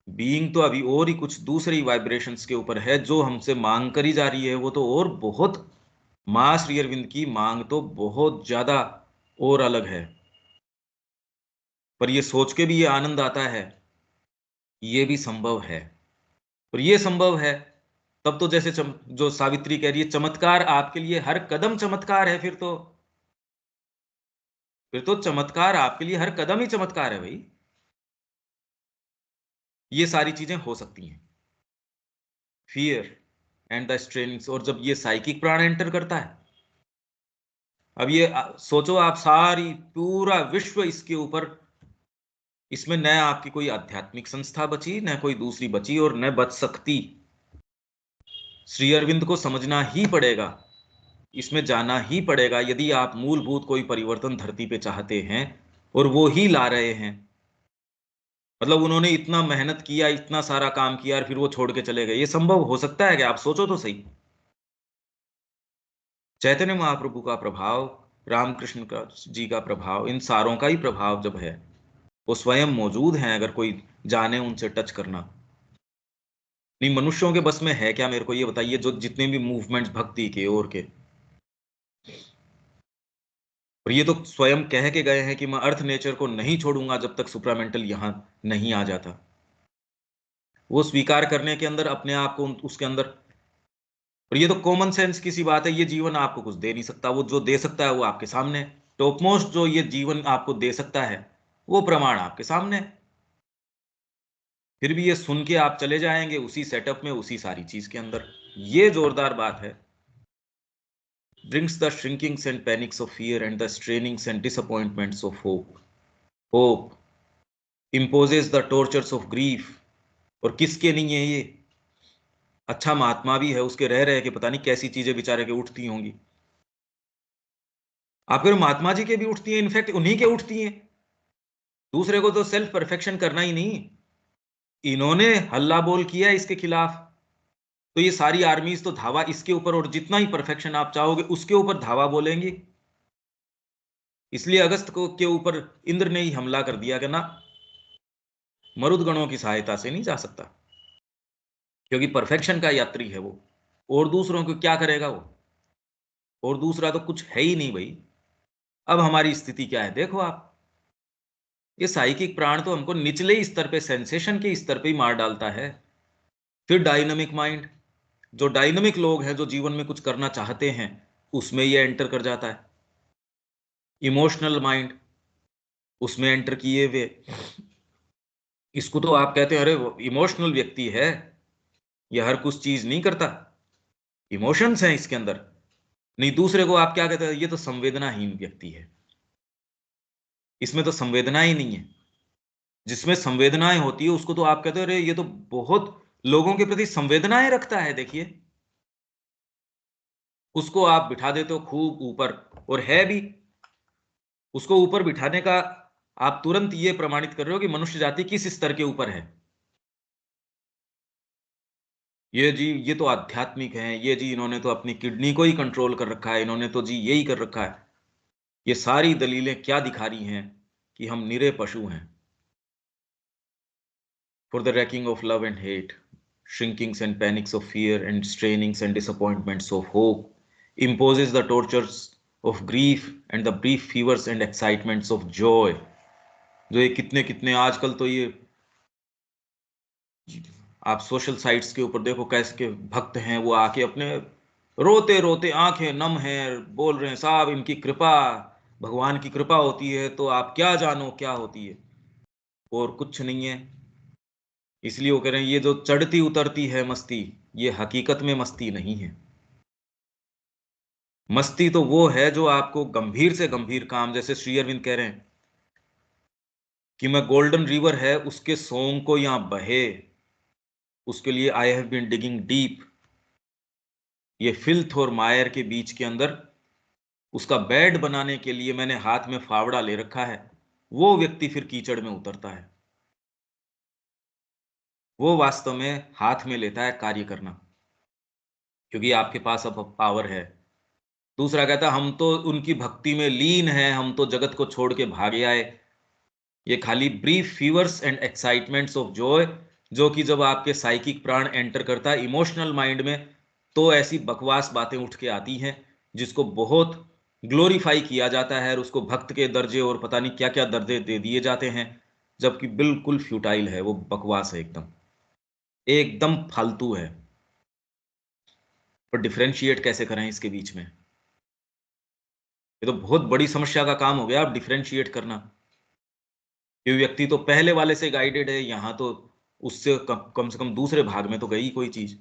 बीइंग तो अभी और ही कुछ दूसरी वाइब्रेशंस के ऊपर है, जो हमसे मांग करी जा रही है वो तो और बहुत, मां श्री अरविंद की मांग तो बहुत ज्यादा और अलग है। पर ये सोच के भी ये आनंद आता है, ये भी संभव है। और ये संभव है तब तो, जैसे जो सावित्री कह रही है, चमत्कार आपके लिए हर कदम चमत्कार है, फिर तो चमत्कार आपके लिए हर कदम ही चमत्कार है भाई। ये सारी चीजें हो सकती हैं। फियर एंड द स्ट्रेनिंग्स, और जब ये साइकिक प्राण एंटर करता है, अब ये सोचो आप, सारी पूरा विश्व इसके ऊपर, इसमें न आपकी कोई आध्यात्मिक संस्था बची, न कोई दूसरी बची, और न बच सकती। श्री अरविंद को समझना ही पड़ेगा, इसमें जाना ही पड़ेगा, यदि आप मूलभूत कोई परिवर्तन धरती पे चाहते हैं, और वो ही ला रहे हैं। मतलब उन्होंने इतना मेहनत किया, इतना सारा काम किया, और फिर वो छोड़ के चले गए, ये संभव हो सकता है कि आप सोचो तो सही। चैतन्य महाप्रभु का प्रभाव, रामकृष्ण का जी का प्रभाव, इन सारों का ही प्रभाव जब है, वो स्वयं मौजूद हैं, अगर कोई जाने उनसे टच करना। नहीं, मनुष्यों के बस में है क्या, मेरे को ये बताइए, जो जितने भी मूवमेंट्स भक्ति के और के, और ये तो स्वयं कह के गए हैं कि मैं अर्थ नेचर को नहीं छोड़ूंगा जब तक सुप्रामेंटल यहां नहीं आ जाता। वो स्वीकार करने के अंदर अपने आप को उसके अंदर, और ये तो कॉमन सेंस की सी बात है, ये जीवन आपको कुछ दे नहीं सकता, वो जो दे सकता है वो आपके सामने है। टॉप मोस्ट जो ये जीवन आपको दे सकता है, वो प्रमाण आपके सामने है। फिर भी ये सुन के आप चले जाएंगे उसी सेटअप में, उसी सारी चीज के अंदर। ये जोरदार बात है। brings the shrinkings and panics of fear and the strainings and disappointments of hope. Hope imposes the tortures of grief. और किसके नहीं है ये? अच्छा महात्मा भी है, उसके रह रहे के पता नहीं कैसी चीजें बेचारे के उठती होंगी। आपके महात्मा जी के भी उठती हैं, इनफैक्ट उन्हीं के उठती हैं। दूसरे को तो सेल्फ परफेक्शन करना ही नहीं, इन्होंने हल्ला बोल किया इसके खिलाफ, तो ये सारी आर्मीज तो धावा इसके ऊपर, और जितना ही परफेक्शन आप चाहोगे उसके ऊपर धावा बोलेंगी। इसलिए अगस्त को के ऊपर इंद्र ने ही हमला कर दिया कि ना, मरुदगणों की सहायता से नहीं जा सकता, क्योंकि परफेक्शन का यात्री है वो, और दूसरों को क्या करेगा वो, और दूसरा तो कुछ है ही नहीं भाई। अब हमारी स्थिति क्या है देखो आप, ये साइकिक प्राण तो हमको निचले स्तर पे, सेंसेशन के स्तर पे ही मार डालता है। फिर डायनामिक माइंड, जो डायनामिक लोग हैं, जो जीवन में कुछ करना चाहते हैं, उसमें ये एंटर कर जाता है। इमोशनल माइंड उसमें एंटर किए हुए, इसको तो आप कहते हैं अरे इमोशनल व्यक्ति है, ये हर कुछ चीज नहीं करता, इमोशंस हैं इसके अंदर। नहीं, दूसरे को आप क्या कहते हैं, ये तो संवेदनाहीन व्यक्ति है, इसमें तो संवेदना ही नहीं है। जिसमें संवेदनाएं होती है उसको तो आप कहते हो अरे ये तो बहुत लोगों के प्रति संवेदनाएं रखता है, देखिए उसको आप बिठा देते हो खूब ऊपर, और है भी। उसको ऊपर बिठाने का आप तुरंत ये प्रमाणित कर रहे हो कि मनुष्य जाति किस स्तर के ऊपर है। ये जी, ये तो आध्यात्मिक है, ये जी इन्होंने तो अपनी किडनी को ही कंट्रोल कर रखा है, इन्होंने तो जी यही कर रखा है। ये सारी दलीलें क्या दिखा रही हैं कि हम निरे पशु हैं। For the wrecking of love and hate, shrinkings and panics of fear and strainings and disappointments of hope, imposes the tortures of grief and the brief fevers and excitements of joy. जो ये कितने कितने आजकल तो ये आप social sites के ऊपर देखो कैसे के भक्त हैं, वो आके अपने रोते रोते आंखें नम हैं, बोल रहे हैं साहब इनकी कृपा, भगवान की कृपा होती है तो आप क्या जानो क्या होती है, और कुछ नहीं है। इसलिए वो कह रहे हैं ये जो चढ़ती उतरती है मस्ती, ये हकीकत में मस्ती नहीं है। मस्ती तो वो है जो आपको गंभीर से गंभीर काम, जैसे श्री अरविंद कह रहे हैं कि मैं गोल्डन रिवर है उसके सॉन्ग को यहां बहे, उसके लिए I have been digging deep. ये फिल्थ और मायर के बीच के अंदर उसका बेड बनाने के लिए मैंने हाथ में फावड़ा ले रखा है। वो व्यक्ति फिर कीचड़ में उतरता है, वो वास्तव में हाथ में लेता है कार्य करना, क्योंकि आपके पास अब पावर है। दूसरा कहता हम तो उनकी भक्ति में लीन हैं, हम तो जगत को छोड़ के भागे आए। ये खाली brief fevers and excitements of Joy, जो कि जब आपके साइकिक प्राण एंटर करता है इमोशनल माइंड में, तो ऐसी बकवास बातें उठ के आती हैं जिसको बहुत ग्लोरीफाई किया जाता है, और उसको भक्त के दर्जे और पता नहीं क्या क्या दर्जे दे दिए जाते हैं, जबकि बिल्कुल फ्यूटाइल है, वो बकवास है, एकदम एकदम फालतू है। पर डिफरेंशिएट कैसे करें इसके बीच में, ये तो बहुत बड़ी समस्या का काम हो गया अब डिफरेंशिएट करना। ये व्यक्ति तो पहले वाले से गाइडेड है, यहां तो उससे कम से कम दूसरे भाग में तो गई कोई चीज।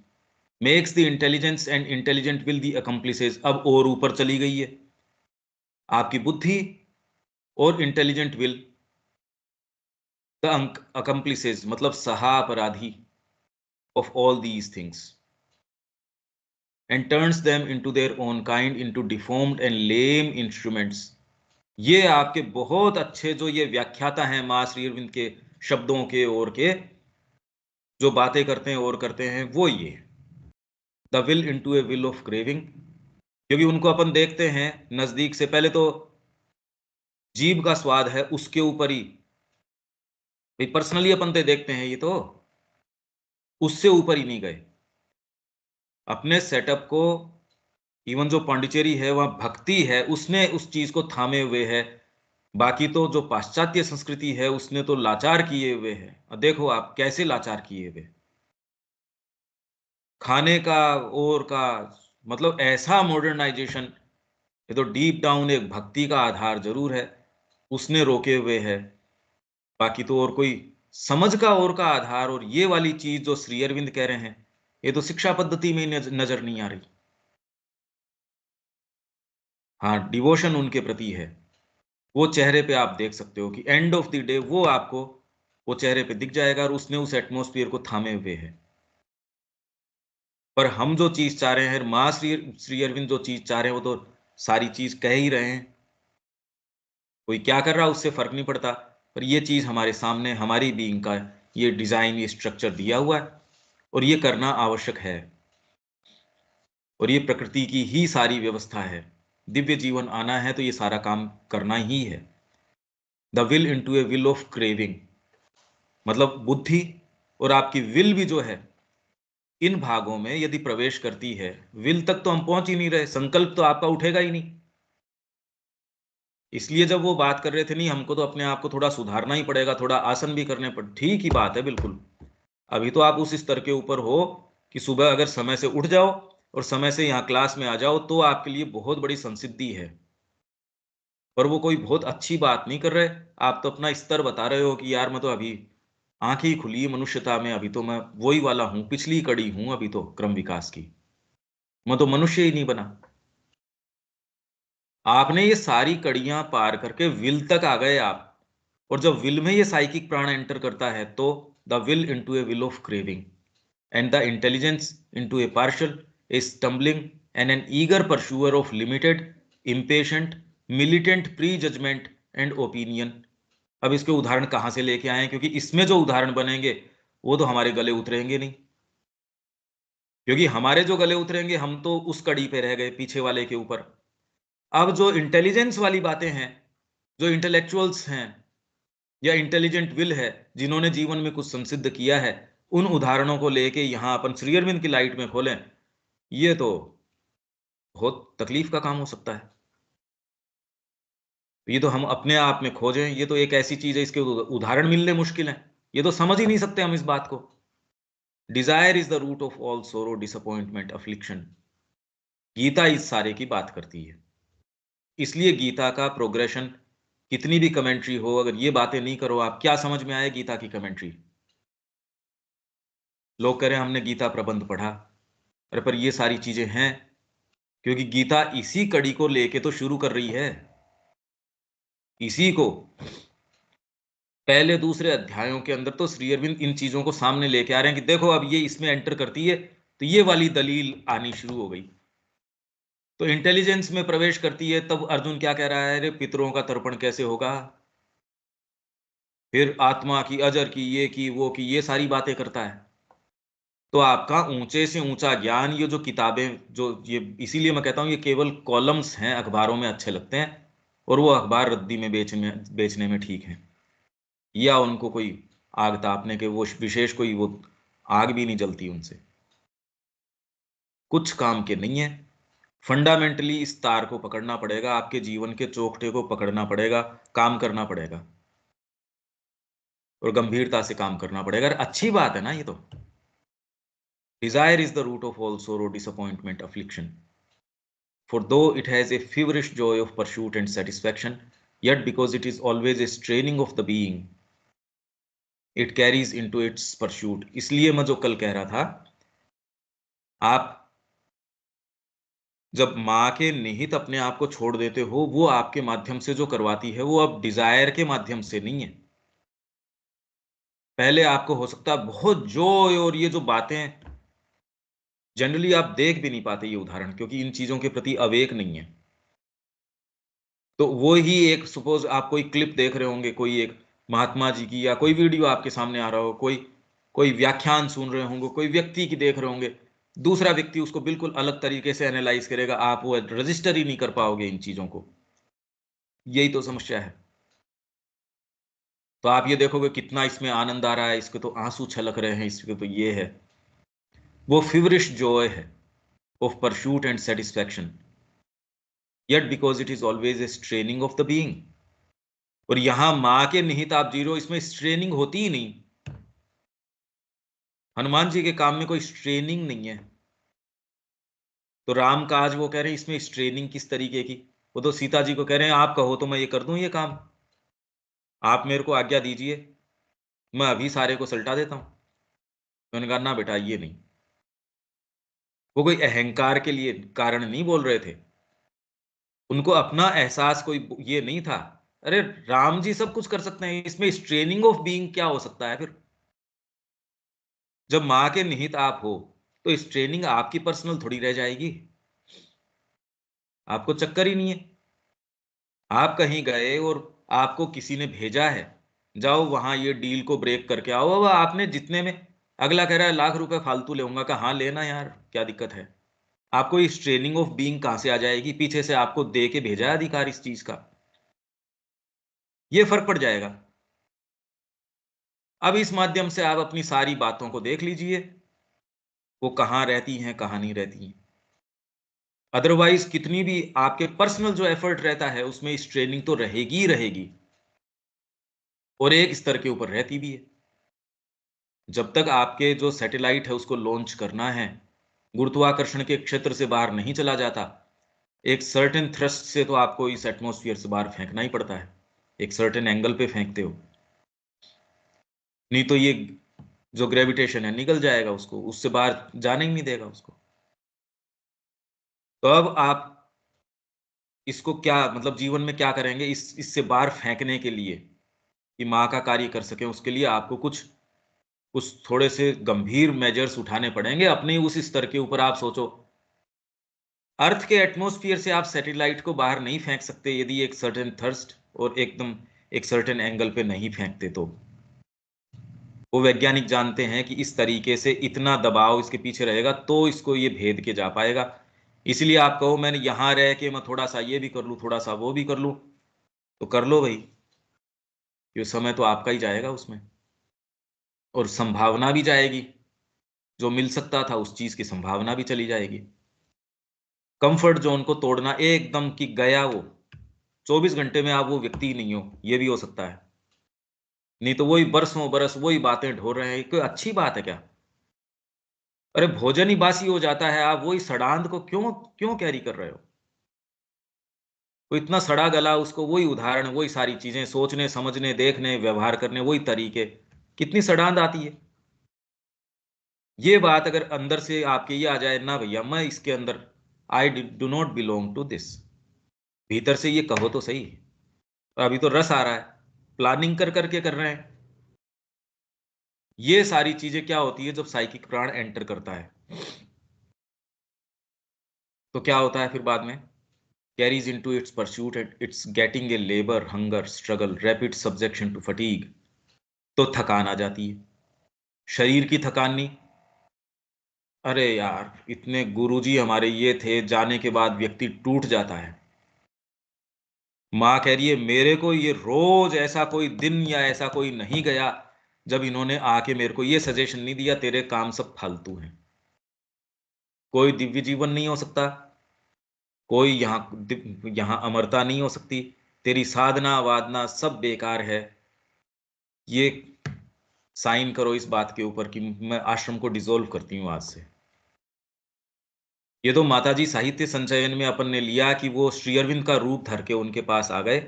Makes the intelligence and intelligent will the accomplices, अब और ऊपर चली गई है। आपकी बुद्धि और इंटेलिजेंट विल द अकम्प्लिसेस, मतलब सहा अपराधी of all these things, and turns them into their own kind into deformed and lame instruments। ये आपके बहुत अच्छे जो ये व्याख्याता हैं मां श्री अरविंद के शब्दों के और के, जो बातें करते हैं और करते हैं, वो ये the will into A will of craving. क्योंकि उनको अपन देखते हैं नजदीक से, पहले तो जीभ का स्वाद है उसके ऊपर ही, भाई पर्सनली अपन तो देखते हैं, ये तो उससे ऊपर ही नहीं गए अपने सेटअप को। इवन जो पांडिचेरी है वहां भक्ति है, उसने उस चीज को थामे हुए है। बाकी तो जो पाश्चात्य संस्कृति है उसने तो लाचार किए हुए है। और देखो आप कैसे लाचार किए हुए, खाने का और का, मतलब ऐसा मॉडर्नाइजेशन। ये तो डीप डाउन एक भक्ति का आधार जरूर है, उसने रोके हुए है। बाकी तो और कोई समझ का और का आधार, और ये वाली चीज जो श्री अरविंद कह रहे हैं, ये तो शिक्षा पद्धति में नजर नहीं आ रही। हाँ, डिवोशन उनके प्रति है, वो चेहरे पे आप देख सकते हो कि एंड ऑफ द डे वो आपको वो चेहरे पे दिख जाएगा, और उसने उस एटमॉस्फेयर को थामे हुए है। पर हम जो चीज चाह रहे हैं, मां श्री अरविंद जो चीज चाह रहे हैं, वो तो सारी चीज कह ही रहे हैं। कोई क्या कर रहा है उससे फर्क नहीं पड़ता, पर ये चीज हमारे सामने हमारी बीइंग का ये डिजाइन, ये स्ट्रक्चर दिया हुआ है, और ये करना आवश्यक है, और ये प्रकृति की ही सारी व्यवस्था है। दिव्य जीवन आना है तो ये सारा काम करना ही है। The will into A will of craving, मतलब बुद्धि और आपकी विल भी जो है, इन भागों में यदि प्रवेश करती है, विल तक तो हम पहुंच ही नहीं रहे, संकल्प तो आपका उठेगा ही नहीं। इसलिए जब वो बात कर रहे थे, नहीं हमको तो अपने आप को थोड़ा सुधारना ही पड़ेगा, थोड़ा आसन भी करने पड़, ठीक ही बात है बिल्कुल। अभी तो आप उस स्तर के ऊपर हो कि सुबह अगर समय से उठ जाओ और समय से यहाँ क्लास में आ जाओ तो आपके लिए बहुत बड़ी संसिद्धि है। पर वो कोई बहुत अच्छी बात नहीं कर रहे। आप तो अपना स्तर बता रहे हो कि यार मैं तो अभी आंखें ही खुली है मनुष्यता में, अभी तो मैं वही वाला हूं, पिछली कड़ी हूं अभी तो क्रम विकास की, मैं तो मनुष्य ही नहीं बना। आपने ये सारी कड़ियां पार करके विल तक आ गए आप, और जब विल में ये साइकिक प्राण एंटर करता है तो the will into A will of craving and the intelligence into a partial, a stumbling, and an eager pursuer of limited, impatient, militant prejudgment and opinion। अब इसके उदाहरण कहां से लेके आए हैं, क्योंकि इसमें जो उदाहरण बनेंगे वो तो हमारे गले उतरेंगे नहीं, क्योंकि हमारे जो गले उतरेंगे हम तो उस कड़ी पे रह गए पीछे वाले के ऊपर। अब जो इंटेलिजेंस वाली बातें हैं, जो इंटेलेक्चुअल्स हैं या इंटेलिजेंट विल है, जिन्होंने जीवन में कुछ संसिद्ध किया है, उन उदाहरणों को लेके यहां अपन श्री अरविंद की लाइट में खोलें, ये तो बहुत तकलीफ का काम हो सकता है। ये तो हम अपने आप में खोजें, ये तो एक ऐसी चीज है, इसके उदाहरण मिलने मुश्किल है। ये तो समझ ही नहीं सकते हम इस बात को। Desire is the root of all sorrow, disappointment, affliction. Gita इस सारे की बात करती है। इसलिए गीता का प्रोग्रेशन, कितनी भी कमेंट्री हो, अगर ये बातें नहीं करो आप, क्या समझ में आए गीता की कमेंट्री। लोग कह रहे हैं हमने गीता प्रबंध पढ़ा, अरे पर ये सारी चीजें हैं क्योंकि गीता इसी कड़ी को लेके तो शुरू कर रही है। इसी को पहले दूसरे अध्यायों के अंदर तो श्री अरविंद इन चीजों को सामने लेके आ रहे हैं कि देखो अब ये इसमें एंटर करती है तो ये वाली दलील आनी शुरू हो गई। तो इंटेलिजेंस में प्रवेश करती है, तब अर्जुन क्या कह रहा है, अरे पितरों का तर्पण कैसे होगा, फिर आत्मा की, अजर की, ये की, वो की, ये सारी बातें करता है। तो आपका ऊंचे से ऊंचा ज्ञान, ये जो किताबें जो ये, इसीलिए मैं कहता हूं ये केवल कॉलम्स हैं, अखबारों में अच्छे लगते हैं, और वो अखबार रद्दी में बेचने में ठीक है, या उनको कोई आग तापने के वो विशेष कोई वो आग भी नहीं जलती उनसे, कुछ काम के नहीं है। फंडामेंटली इस तार को पकड़ना पड़ेगा, आपके जीवन के चौखटे को पकड़ना पड़ेगा, काम करना पड़ेगा, और गंभीरता से काम करना पड़ेगा। अरे अच्छी बात है ना ये तो। Desire is the root of all sorrow, disappointment, affliction. For though it has a feverish joy of pursuit and satisfaction, yet because it is always a straining of the being, it carries into its pursuit। इसलिए मैं जो कल कह रहा था, आप जब माँ के निहित अपने आप को छोड़ देते हो, वो आपके माध्यम से जो करवाती है, वो अब डिजायर के माध्यम से नहीं है। पहले आपको हो सकता है बहुत जॉय, और ये जो बातें जनरली आप देख भी नहीं पाते ये उदाहरण, क्योंकि इन चीजों के प्रति अवेक नहीं है। तो वो ही एक, सपोज आप कोई क्लिप देख रहे होंगे, कोई एक महात्मा जी की, या कोई वीडियो आपके सामने आ रहा हो, कोई कोई व्याख्यान सुन रहे होंगे, कोई व्यक्ति की देख रहे होंगे, दूसरा व्यक्ति उसको बिल्कुल अलग तरीके से एनालाइज करेगा, आप वो रजिस्टर ही नहीं कर पाओगे इन चीजों को। यही तो समस्या है। तो आप ये देखोगे कितना इसमें आनंद आ रहा है, इसके तो आंसू छलक रहे हैं, इसके तो ये है, वो फीवरिश जॉय है of pursuit and satisfaction, yet because it is always a straining of the being। और यहां मां के निहित आप जी रहे हो, इसमें स्ट्रेनिंग होती ही नहीं। हनुमान जी के काम में कोई स्ट्रेनिंग नहीं है। तो राम का आज वो कह रहे हैं इसमें स्ट्रेनिंग किस तरीके की, वो तो सीता जी को कह रहे हैं आप कहो तो मैं ये कर दूं, ये काम आप मेरे को आज्ञा दीजिए, मैं अभी सारे को सल्टा देता हूं। तो उन्होंने कहा ना बेटा ये नहीं। वो कोई अहंकार के लिए कारण नहीं बोल रहे थे, उनको अपना एहसास कोई ये नहीं था। अरे राम जी सब कुछ कर सकते हैं, इसमें स्ट्रेनिंग ऑफ बीइंग क्या हो सकता है फिर? जब मां के निहित आप हो, तो इस ट्रेनिंग आपकी पर्सनल थोड़ी रह जाएगी। आपको चक्कर ही नहीं है। आप कहीं गए और आपको किसी ने भेजा है, जाओ वहां ये डील को ब्रेक करके आओ, अब आपने जितने में, अगला कह रहा है लाख रुपए फालतू लेऊंगा, कहा हाँ लेना यार, क्या दिक्कत है। आपको इस ट्रेनिंग ऑफ बीइंग कहां से आ जाएगी? पीछे से आपको दे के भेजा है अधिकार इस चीज का, ये फर्क पड़ जाएगा। अब इस माध्यम से आप अपनी सारी बातों को देख लीजिए, वो कहां रहती हैं कहां नहीं रहती हैं। अदरवाइज कितनी भी आपके पर्सनल जो एफर्ट रहता है, उसमें इस ट्रेनिंग तो रहेगी ही रहेगी, और एक स्तर के ऊपर रहती भी है। जब तक आपके जो सैटेलाइट है उसको लॉन्च करना है, गुरुत्वाकर्षण के क्षेत्र से बाहर नहीं चला जाता, एक सर्टेन थ्रस्ट से तो आपको इस एटमॉस्फेयर से बाहर फेंकना ही पड़ता है, एक सर्टेन एंगल पे फेंकते हो, नहीं तो ये जो ग्रेविटेशन है निकल जाएगा उसको, उससे बाहर जाने ही नहीं देगा उसको। तो अब आप इसको क्या मतलब जीवन में क्या करेंगे इससे बाहर फेंकने के लिए, कि माँ का कार्य कर सके, उसके लिए आपको कुछ कुछ थोड़े से गंभीर मेजर्स उठाने पड़ेंगे अपने उस स्तर के ऊपर। आप सोचो, अर्थ के एटमॉस्फेयर से आप सैटेलाइट को बाहर नहीं फेंक सकते यदि एक सर्टेन थर्स्ट और एकदम एक सर्टेन एंगल पे नहीं फेंकते। तो वो वैज्ञानिक जानते हैं कि इस तरीके से इतना दबाव इसके पीछे रहेगा तो इसको ये भेद के जा पाएगा। इसलिए आप कहो मैंने यहां रह के मैं थोड़ा सा ये भी कर लूं, थोड़ा सा वो भी कर लूं, तो कर लो भाई, ये समय तो आपका ही जाएगा उसमें, और संभावना भी जाएगी, जो मिल सकता था उस चीज की संभावना भी चली जाएगी। कंफर्ट जोन को तोड़ना एकदम कि गया वो, 24 घंटे में आप वो व्यक्ति ही नहीं हो, ये भी हो सकता है। नहीं तो वही बरसों बरस वही बातें ढो रहे हैं, कोई अच्छी बात है क्या? अरे भोजन ही बासी हो जाता है, आप वही सड़ांध को क्यों क्यों कैरी कर रहे हो? वो इतना सड़ा गला, उसको वही उदाहरण, वही सारी चीजें सोचने समझने देखने व्यवहार करने वही तरीके, कितनी सड़ांध आती है। ये बात अगर अंदर से आपके ये आ जाए ना भैया मैं इसके अंदर, I do not belong to this, भीतर से ये कहो तो सही। अभी तो रस आ रहा है, प्लानिंग कर करके कर रहे हैं। ये सारी चीजें क्या होती है जब साइकिक प्राण एंटर करता है, तो क्या होता है फिर बाद में? Carries into its pursuit and its getting a labour hunger struggle rapid subjection to fatigue. तो थकान आ जाती है, शरीर की थकान नहीं। अरे यार इतने गुरुजी हमारे ये थे, जाने के बाद व्यक्ति टूट जाता है। माँ कह रही है मेरे को ये रोज ऐसा कोई दिन या ऐसा कोई नहीं गया जब इन्होंने आके मेरे को ये सजेशन नहीं दिया तेरे काम सब फालतू हैं, कोई दिव्य जीवन नहीं हो सकता, कोई यहाँ अमरता नहीं हो सकती, तेरी साधना वादना सब बेकार है। ये साइन करो इस बात के ऊपर कि मैं आश्रम को डिसॉल्व करती हूँ आज से। ये तो माताजी साहित्य संचयन में अपन ने लिया कि वो श्री अरविंद का रूप धर के उनके पास आ गए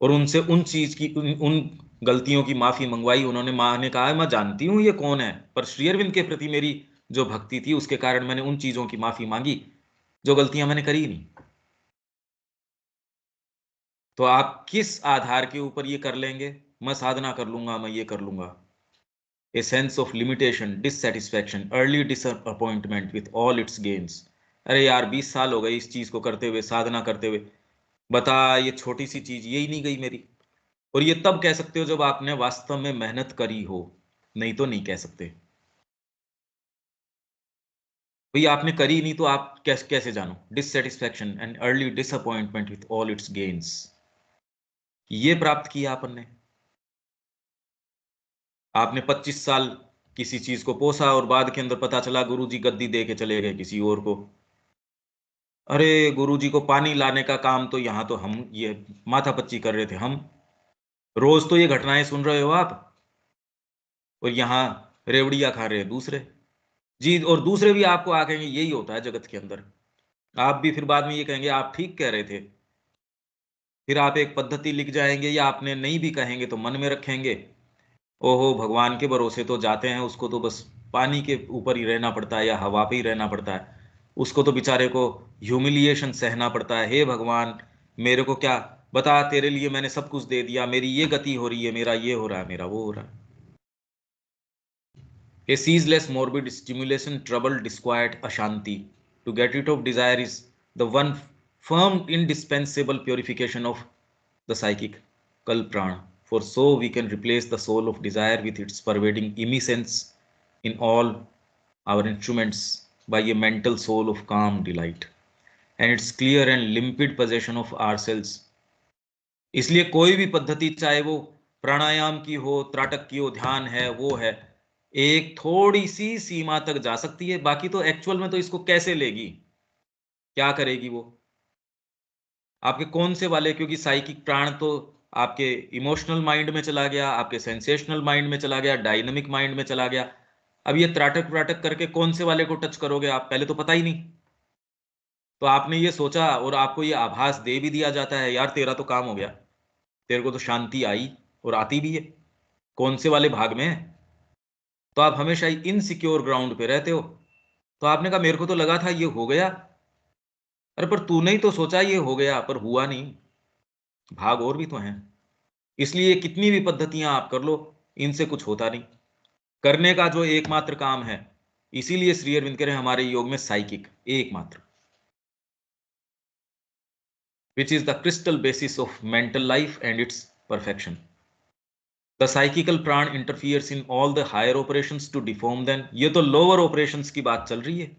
और उनसे उन चीज की उन गलतियों की माफी मंगवाई। उन्होंने, माँ ने कहा मैं जानती हूँ ये कौन है, पर श्री अरविंद के प्रति मेरी जो भक्ति थी उसके कारण मैंने उन चीजों की माफी मांगी। जो गलतियां मैंने करी नहीं। तो आप किस आधार के ऊपर ये कर लेंगे? मैं साधना कर लूंगा, मैं ये कर लूंगा। A sense of limitation, dissatisfaction, early disappointment with all its gains। अरे यार 20 साल हो गए इस चीज को करते हुए, साधना करते हुए, बता ये छोटी सी चीज यही नहीं गई मेरी। और ये तब कह सकते हो जब आपने वास्तव में मेहनत करी हो, नहीं तो नहीं कह सकते। भाई आपने करी नहीं तो आप कैसे कैसे जानो? Dissatisfaction and early disappointment with all it's gains, ये प्राप्त किया अपन ने। आपने 25 साल किसी चीज को पोसा और बाद के अंदर पता चला गुरुजी गद्दी दे के चले गए किसी और को। अरे गुरुजी को पानी लाने का काम तो यहाँ तो हम ये माथापच्ची कर रहे थे हम, रोज तो ये घटनाएं सुन रहे हो आप, और यहाँ रेवड़ियां खा रहे हैं दूसरे। जी, और दूसरे भी आपको आ कहेंगे यही होता है जगत के अंदर। आप भी फिर बाद में ये कहेंगे आप ठीक कह रहे थे। फिर आप एक पद्धति लिख जाएंगे, या आपने नहीं भी कहेंगे तो मन में रखेंगे, ओहो भगवान के भरोसे तो जाते हैं, उसको तो बस पानी के ऊपर ही रहना पड़ता है या हवा पे ही रहना पड़ता है, उसको तो बेचारे को ह्यूमिलिएशन सहना पड़ता है। हे भगवान मेरे को क्या बता, तेरे लिए मैंने सब कुछ दे दिया, मेरी ये गति हो रही है, मेरा ये हो रहा है, मेरा वो हो रहा है। A ceaseless morbid stimulation, trouble, disquiet, ashanti. To get rid of desire is the one firm indispensable purification of the psychic kal prana. For so we can replace the soul of desire with its pervading immiscence in all our instruments by a mental soul of calm delight and its clear and limpid possession of ourselves। इसलिए कोई भी पद्धति, चाहे वो प्राणायाम की हो, त्राटक की हो, ध्यान है, वो है, एक थोड़ी सी सीमा तक जा सकती है, बाकी तो एक्चुअल में तो इसको कैसे लेगी, क्या करेगी वो आपके कौन से वाले, क्योंकि साइकिक प्राण तो आपके इमोशनल माइंड में चला गया, आपके सेंसेशनल माइंड में चला गया, डायनामिक माइंड में चला गया। अब ये त्राटक प्राटक करके कौन से वाले को टच करोगे आप, पहले तो पता ही नहीं। तो आपने ये सोचा और आपको ये आभास दे भी दिया जाता है, यार तेरा तो काम हो गया, तेरे को तो शांति आई, और आती भी है, कौन से वाले भाग में है। तो आप हमेशा ही इनसिक्योर ग्राउंड पे रहते हो। तो आपने कहा मेरे को तो लगा था ये हो गया, अरे पर तूने ही तो सोचा ये हो गया, पर हुआ नहीं, भाग और भी तो हैं। इसलिए कितनी भी पद्धतियां आप कर लो, इनसे कुछ होता नहीं। करने का जो एकमात्र काम है, इसीलिए श्री अरविंद कह रहे हैं हमारे योग में साइकिक एकमात्र, which is the crystal basis of mental life and its perfection. The psychical prana interferes in all the higher operations to deform them. ये तो लोअर ऑपरेशंस की बात चल रही है,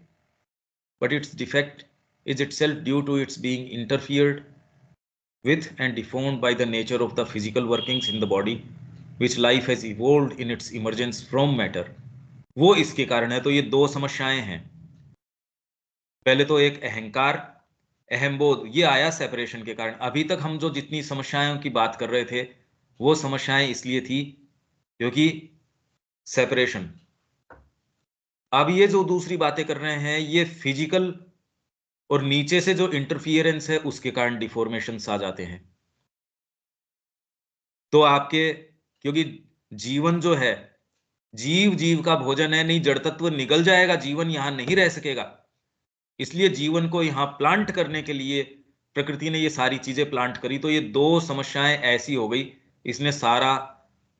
but its defect is itself due to its being interfered with and deformed by the nature of the physical workings in the body which life has evolved in its emergence from matter। वो इसके कारण है। तो ये दो समस्याएं हैं। पहले तो एक अहंकार, अहमबोध, ये आया सेपरेशन के कारण। अभी तक हम जो जितनी समस्याओं की बात कर रहे थे, वो समस्याएं इसलिए थी क्योंकि सेपरेशन। अब ये जो दूसरी बातें कर रहे हैं, ये फिजिकल और नीचे से जो इंटरफियरेंस है उसके कारण डिफॉर्मेशंस आ जाते हैं। तो आपके, क्योंकि जीवन जो है, जीव जीव का भोजन है, नहीं जड़ तत्व निगल जाएगा, जीवन यहां नहीं रह सकेगा। इसलिए जीवन को यहां प्लांट करने के लिए प्रकृति ने ये सारी चीजें प्लांट करी। तो ये दो समस्याएं ऐसी हो गई, इसने सारा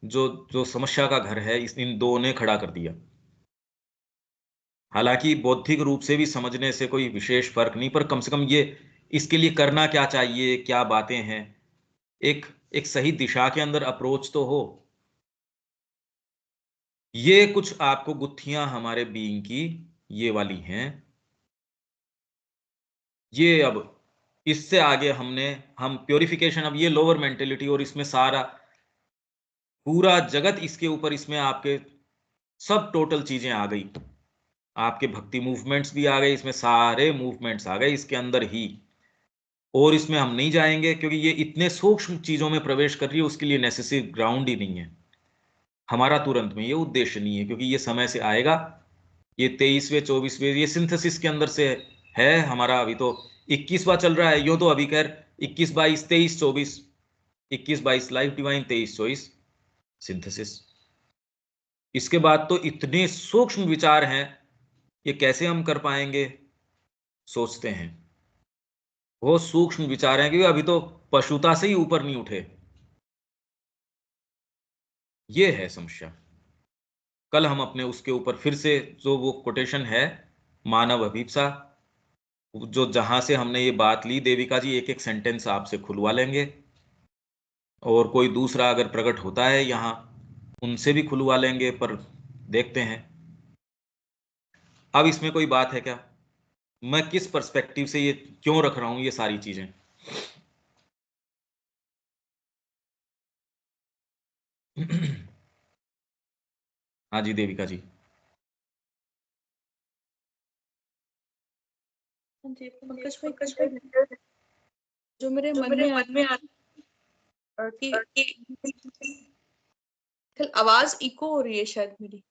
जो जो समस्या का घर है इन दो ने खड़ा कर दिया। हालांकि बौद्धिक रूप से भी समझने से कोई विशेष फर्क नहीं, पर कम से कम ये इसके लिए करना क्या चाहिए, क्या बातें हैं, एक एक सही दिशा के अंदर अप्रोच तो हो। ये कुछ आपको गुत्थियां हमारे बीइंग की ये वाली हैं। ये अब इससे आगे हम प्योरिफिकेशन, अब ये लोअर मेंटेलिटी और इसमें सारा पूरा जगत इसके ऊपर, इसमें आपके सब टोटल चीजें आ गई, आपके भक्ति मूवमेंट्स भी आ गए, इसमें सारे मूवमेंट्स आ गए इसके अंदर ही। और इसमें हम नहीं जाएंगे क्योंकि ये इतने सूक्ष्म चीजों में प्रवेश कर रही है, उसके लिए नेसेसरी ग्राउंड ही नहीं है हमारा तुरंत में, ये उद्देश्य नहीं है, क्योंकि ये समय से आएगा। ये 23वें 24वें ये सिंथेसिस के अंदर से है हमारा। अभी तो 21वां चल रहा है, यूं तो अभी खैर 21 22 23 24, 21 22 लाइफ डिवाइन, 23 24 सिंथेसिस। इसके बाद तो इतने सूक्ष्म विचार हैं, ये कैसे हम कर पाएंगे। सोचते हैं। वो सूक्ष्म विचार हैं, क्योंकि अभी तो पशुता से ही ऊपर नहीं उठे। ये है समस्या। कल हम अपने उसके ऊपर फिर से, जो वो कोटेशन है मानव अभिप्सा, जो जहां से हमने ये बात ली, देविका जी एक एक सेंटेंस आपसे खुलवा लेंगे, और कोई दूसरा अगर प्रकट होता है यहाँ उनसे भी खुलवा लेंगे, पर देखते हैं। अब इसमें कोई बात है क्या, मैं किस पर्सपेक्टिव से ये क्यों रख रहा हूं ये सारी चीजें? हाँ जी देविका जी। जी पंकज भाई, जो मेरे मन में आ कि आवाज इको हो रही है शायद मेरी।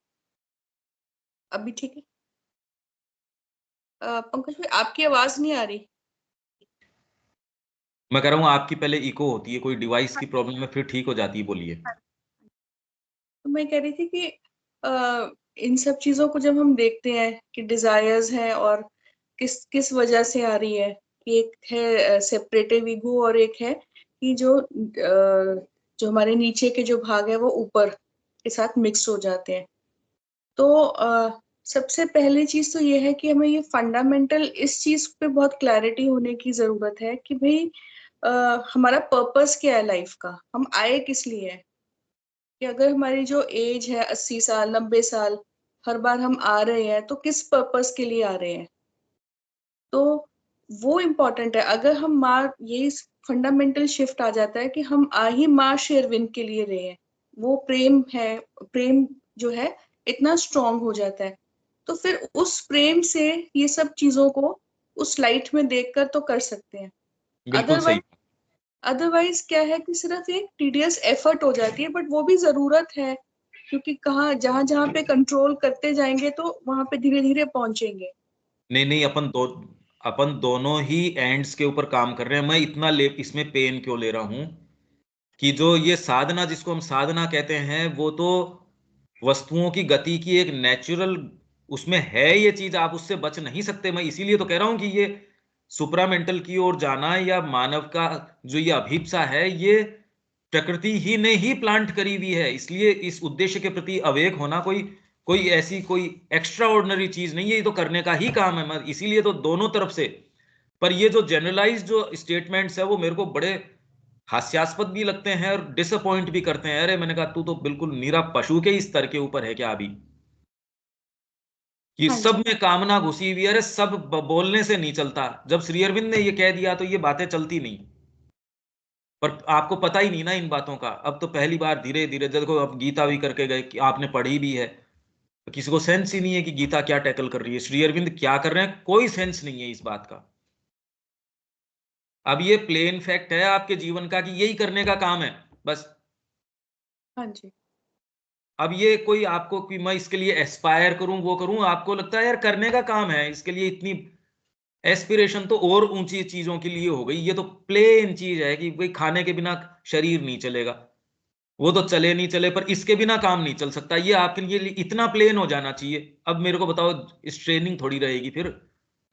अभी ठीक है? पंकज भाई आपकी आवाज नहीं आ रही। मैं कह रहा हूँ आपकी पहले इको होती है, कोई डिवाइस की प्रॉब्लम है, फिर ठीक हो जाती है, बोलिए। तो मैं कह रही थी कि इन सब चीजों को जब हम देखते हैं कि डिजायर्स हैं और किस किस वजह से आ रही है, कि एक है सेपरेटिव ईगो और एक है कि जो हमारे नीचे के जो भाग है वो ऊपर के साथ मिक्स हो जाते हैं। तो सबसे पहली चीज तो ये है कि हमें ये फंडामेंटल इस चीज पे बहुत क्लैरिटी होने की जरूरत है कि भाई हमारा पर्पस क्या है लाइफ का, हम आए किस लिए हैं। कि अगर हमारी जो एज है 80 साल 90 साल, हर बार हम आ रहे हैं तो किस पर्पस के लिए आ रहे हैं। तो वो इम्पोर्टेंट है। अगर हम माँ, यही फंडामेंटल शिफ्ट आ जाता है कि हम आ ही माँ शेरविन के लिए रहे हैं, वो प्रेम है, प्रेम जो है इतना स्ट्रांग हो जाता है, तो फिर उस प्रेम से ये सब चीजों को उस लाइट में देखकर तो कर सकते हैं। बिल्कुल सही। अदरवाइज अदरवाइज क्या है कि सिर्फ एक टीडियस एफर्ट हो जाती है, बट वो भी जरूरत है, क्योंकि कहाँ जहां जहां पे कंट्रोल करते जाएंगे तो वहां पे धीरे धीरे पहुंचेंगे। नहीं नहीं, अपन दोनों ही एंड्स के ऊपर काम कर रहे हैं। मैं इतना ले इसमें पेन क्यों ले रहा हूं कि जो ये साधना, जिसको हम साधना कहते हैं, वो तो वस्तुओं की गति की एक नेचुरल उसमें है ये चीज, आप उससे बच नहीं सकते। मैं इसीलिए तो कह रहा हूं कि ये सुपरामेंटल की ओर जाना, या मानव का जो ये अभिप्सा है, ये प्रकृति ही ने ही प्लांट करी हुई है। इसलिए इस उद्देश्य के प्रति अवेक होना कोई कोई ऐसी कोई एक्स्ट्रा ऑर्डिनरी चीज नहीं है, ये तो करने का ही काम है। मैं इसीलिए तो दोनों तरफ से। पर ये जो जनरलाइज जो स्टेटमेंट्स है वो मेरे को बड़े हास्यास्पद भी लगते हैं और डिसअपॉइंट भी करते हैं। अरे मैंने कहा तू तो बिल्कुल नीरा पशु के ही स्तर के ऊपर है क्या अभी, कि हाँ सब जी। में कामना घुसी हुई है। अरे सब बोलने से नहीं चलता। जब श्री अरविंद ने ये कह दिया तो ये बातें चलती नहीं। पर आपको पता ही नहीं ना इन बातों का। अब तो पहली बार धीरे धीरे देखो, अब गीता भी करके गए कि आपने पढ़ी भी है, तो किसी को सेंस ही नहीं है कि गीता क्या टैकल कर रही है, श्री अरविंद क्या कर रहे हैं, कोई सेंस नहीं है इस बात का। अब ये प्लेन फैक्ट है आपके जीवन का कि यही करने का काम है बस। हाँ जी। अब ये कोई आपको कि मैं इसके लिए एस्पायर करूं वो करूं, आपको लगता है यार करने का काम है, इसके लिए इतनी एस्पिरेशन तो और ऊंची चीजों के लिए हो गई। ये तो प्लेन चीज है कि भाई खाने के बिना शरीर नहीं चलेगा, वो तो चले नहीं चले, पर इसके बिना काम नहीं चल सकता। ये आपके लिए इतना प्लेन हो जाना चाहिए। अब मेरे को बताओ, इस ट्रेनिंग थोड़ी रहेगी फिर।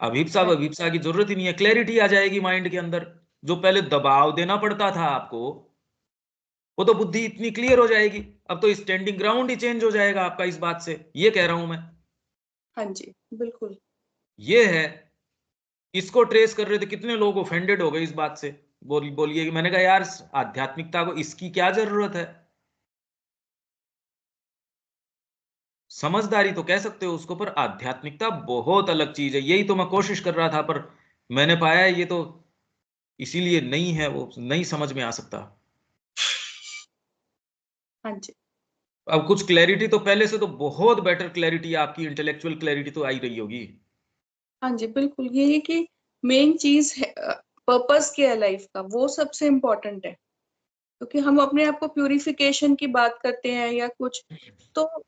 अभिप्सा हाँ अभिप्सा की जरूरत ही नहीं है, क्लैरिटी आ जाएगी माइंड के अंदर। जो पहले दबाव देना पड़ता था आपको, वो तो बुद्धि इतनी क्लियर हो जाएगी। अब तो स्टैंडिंग ग्राउंड ही चेंज हो जाएगा आपका इस बात से, ये कह रहा हूं मैं। हाँ जी बिल्कुल। ये है। इसको ट्रेस कर रहे थे, कितने लोग ऑफेंडेड हो गए इस बात से। बोलिए कि मैंने कहा यार आध्यात्मिकता को इसकी क्या जरूरत है। समझदारी तो कह सकते हो उसको, पर आध्यात्मिकता बहुत अलग चीज है। यही तो मैं कोशिश कर रहा था, पर मैंने पाया ये तो इसीलिए नहीं है, वो नहीं समझ में आ सकता। हाँ जी। अब कुछ क्लैरिटी तो पहले से तो बहुत बेटर क्लैरिटी, आपकी इंटेलेक्चुअल क्लैरिटी तो आई रही होगी। हाँ जी बिल्कुल, ये है कि मेन चीज है पर्पस क्या है लाइफ का, वो सबसे इम्पोर्टेंट है। क्योंकि हम अपने आप को प्यूरिफिकेशन की बात करते हैं या कुछ, तो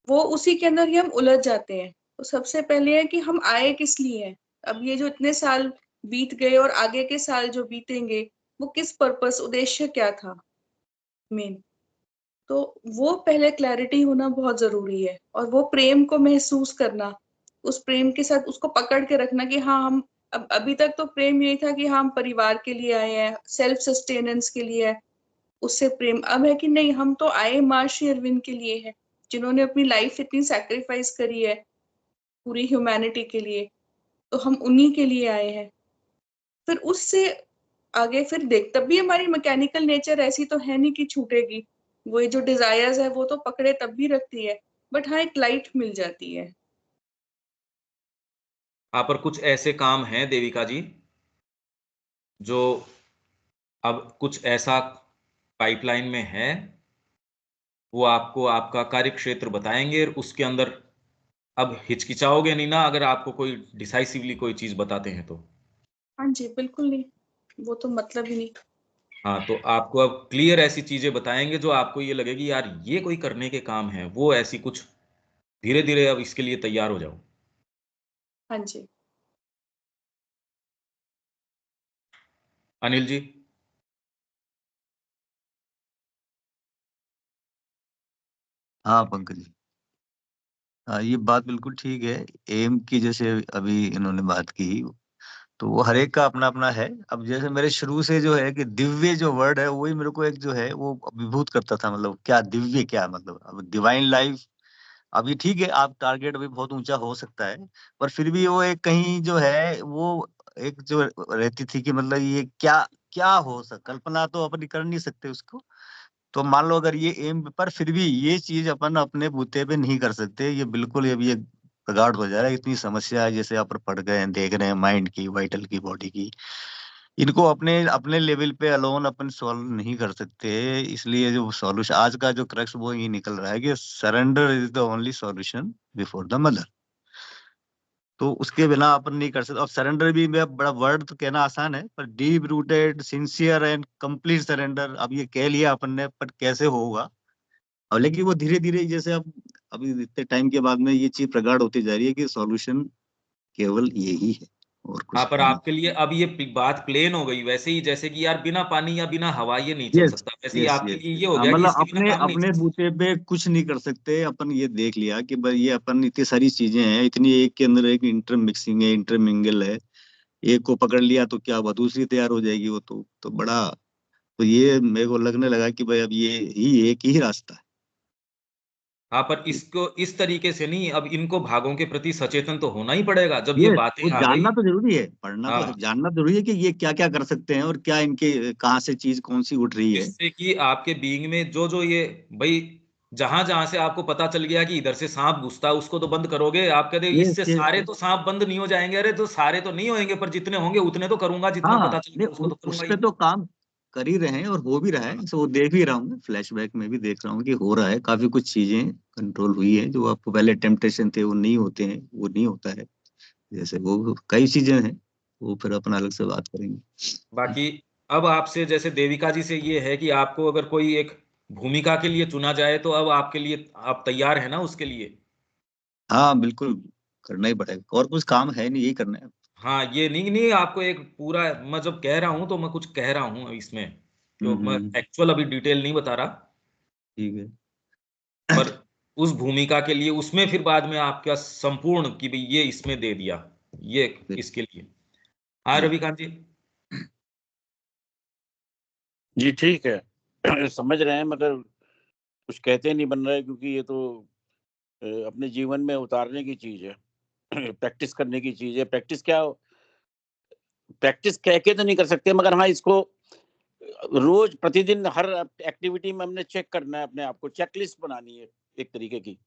वो उसी के अंदर ही हम उलझ जाते हैं। तो सबसे पहले है कि हम आए किस लिए हैं। अब ये जो इतने साल बीत गए और आगे के साल जो बीतेंगे, वो किस पर्पस, उद्देश्य क्या था मेन। तो वो पहले क्लैरिटी होना बहुत जरूरी है, और वो प्रेम को महसूस करना, उस प्रेम के साथ उसको पकड़ के रखना कि हाँ हम अब अभी तक तो प्रेम यही था कि हम परिवार के लिए आए हैं, सेल्फ सस्टेनेंस के लिए है, उससे प्रेम। अब है कि नहीं, हम तो आए महर्षि अरविंद के लिए है, जिन्होंने अपनी लाइफ इतनी सैक्रिफाइस करी है पूरी ह्यूमैनिटी के लिए, तो हम उन्हीं के लिए आए हैं। फिर उससे आगे फिर देख, तब भी हमारी मैकेनिकल नेचर ऐसी तो है नहीं कि छूटेगी, वो ये जो डिजायर्स है वो तो पकड़े तब भी रखती है, बट हाँ एक लाइट मिल जाती है। हाँ, पर कुछ ऐसे काम हैं देविका जी, जो अब कुछ ऐसा पाइपलाइन में है, वो आपको आपका कार्यक्षेत्र बताएँगे और उसके अंदर अब हिचकिचाओगे नहीं ना अगर आपको कोई डिसाइसिवली कोई चीज़ बताते हैं तो? हाँ जी, बिल्कुल नहीं, वो तो मतलब ही नहीं। हाँ, तो आपको अब क्लियर ऐसी चीज़ें बताएँगे जो आपको ये लगेगी यार ये कोई करने के काम है, वो ऐसी कुछ धीरे-धीरे अब इसके लिए तैयार हो जाओ। हाँ जी। अनिल जी? हाँ, पंकज जी। हाँ, ये बात बिल्कुल ठीक है। एम की जैसे अभी इन्होंने बात की, तो वो हर एक का अपना-अपना है। अब जैसे मेरे शुरू से जो है कि दिव्य जो वर्ड है, वही मेरे को एक जो है वो अभिभूत करता था, मतलब क्या दिव्य क्या मतलब? अब डिवाइन लाइफ, अब ये ठीक है, आप टारगेट अभी बहुत ऊँचा हो सकता है, पर फिर भी वो एक कहीं जो है, वो एक जो रहती थी कि मतलब ये क्या क्या हो सक कल्पना तो अपन कर नहीं सकते उसको। तो मान लो अगर ये एम पर फिर भी ये चीज़ अपन अपने बूते पे नहीं कर सकते, ये बिल्कुल अब ये प्रगाढ़ हो जा रहा है, इतनी समस्या है जैसे अपन पढ़ गए हैं, देख रहे हैं माइंड की, वाइटल की, बॉडी की। इनको अपने अपने लेवल पे अलोन अपन सॉल्व नहीं कर सकते, इसलिए जो सॉल्यूशन आज का जो क्रक्स वो ये निकल रहा है कि surrender is the only solution before the mother. तो उसके बिना अपन नहीं कर सकते। अब सरेंडर भी मैं बड़ा वर्ड तो कहना आसान है, पर deep rooted, sincere and complete surrender अब ये कह लिया अपन ने, पर कैसे होगा? और लेकिन वो धीरे-धीरे जैसे अब अभी इतने टाइम के बाद में ये चीज़ प्रगाढ़ होती जा रही है कि सॉल्यूशन केवल यही है और हाँ, कुछ पर है नहीं। आपके लिए अब ये बात प्लेन हो गई वैसे ही जैसे कि यार बिना पानी या बिना हवा ये नहीं चल यस, सकता, वैसे ही यस, आपके यस, लिए यस। ये हो हाँ, गया कि मतलब इसके बिना अपने काम नहीं अपने चल सकता। बूते पे कुछ नहीं कर सकते, अपन ये देख लिया कि भाई ये अपन इतनी सारी चीज़ें हैं, इतनी एक के अंदर एक इंटरमिक्सिंग है, इंटरमिंगल है। एक को पकड़ लिया तो क्या हुआ, दूसरी तैयार हो जाएगी वो तो बड़ा। तो ये मेरे को लगने लगा कि भाई अब ये ही एक ही रास्ता है। हाँ, पर इसको इस तरीके से नहीं, अब इनको भागों के प्रति सचेतन तो होना ही पड़ेगा जब ये यस, बातें वो आ गई। जानना तो ज़रूरी है, पढ़ना तो है, हाँ, जानना ज़रूरी है कि ये क्या-क्या कर सकते हैं और क्या इनके कहाँ से चीज़ कौन-सी उठ रही है। जिससे कि आपके बीइंग में जो-जो ये भई जहाँ-जहाँ से आपको पता चल गया कि इधर से साँप घुसता है, उसको तो बंद करोगे। आप कहते हो यस, इससे यस, सारे यस। तो साँप बंद नहीं हो जाएँगे। अरे! तो सारे तो नहीं होएँगे पर जितने होंगे उतने तो करूँगा, जितना हाँ, पता चल नहीं गया उसको तो उस करूँगा पे ही। तो काम कर ही रहे हैं और हो भी रहा है। जैसे वो देख भी रहा हूँ मैं, फ्लैशबैक में भी देख रहा हूँ कि हो रहा है, काफ़ी कुछ चीज़ें कंट्रोल हुई हैं, जो आपको पहले टेम्पटेशन थे वो नहीं होते हैं, वो नहीं होता है। जैसे वो कई चीज़ें हैं, वो फिर अपन अलग से बात करेंगे। बाकी अब आपसे जैसे देविका जी से ये है कि आपको अगर कोई एक भूमिका के लिए चुना जाए तो अब आपके लिए आप तैयार हैं ना उसके लिए? हाँ, बिल्कुल, करना ही पड़ेगा और कुछ काम है नहीं, यही करना है। हाँ, ये नहीं नहीं आपको एक पूरा मैं जब कह रहा हूँ तो मैं कुछ कह रहा हूँ इसमें, हुँ, क्यों हुँ, मैं हुँ, एक्चुअल अभी डिटेल नहीं बता रहा। ठीक है। पर उस भूमिका के लिए उसमें फिर बाद में आपका संपूर्ण कि भई ये इसमें दे दिया, ये इसके लिए। हाँ, जी। रविकांत जी। जी, ठीक है। समझ रहे हैं मगर कुछ कहते नहीं बन रहा है क्योंकि ये तो अपने जीवन में उतारने की चीज़ है। प्रैक्टिस करने की चीज़ है। प्रैक्टिस कह के तो नहीं कर सकते मगर हाँ, इसको रोज़ प्रतिदिन हर एक्टिविटी में हमने चेक करना है अपने आप को, चेकलिस्ट बनानी है एक तरीके की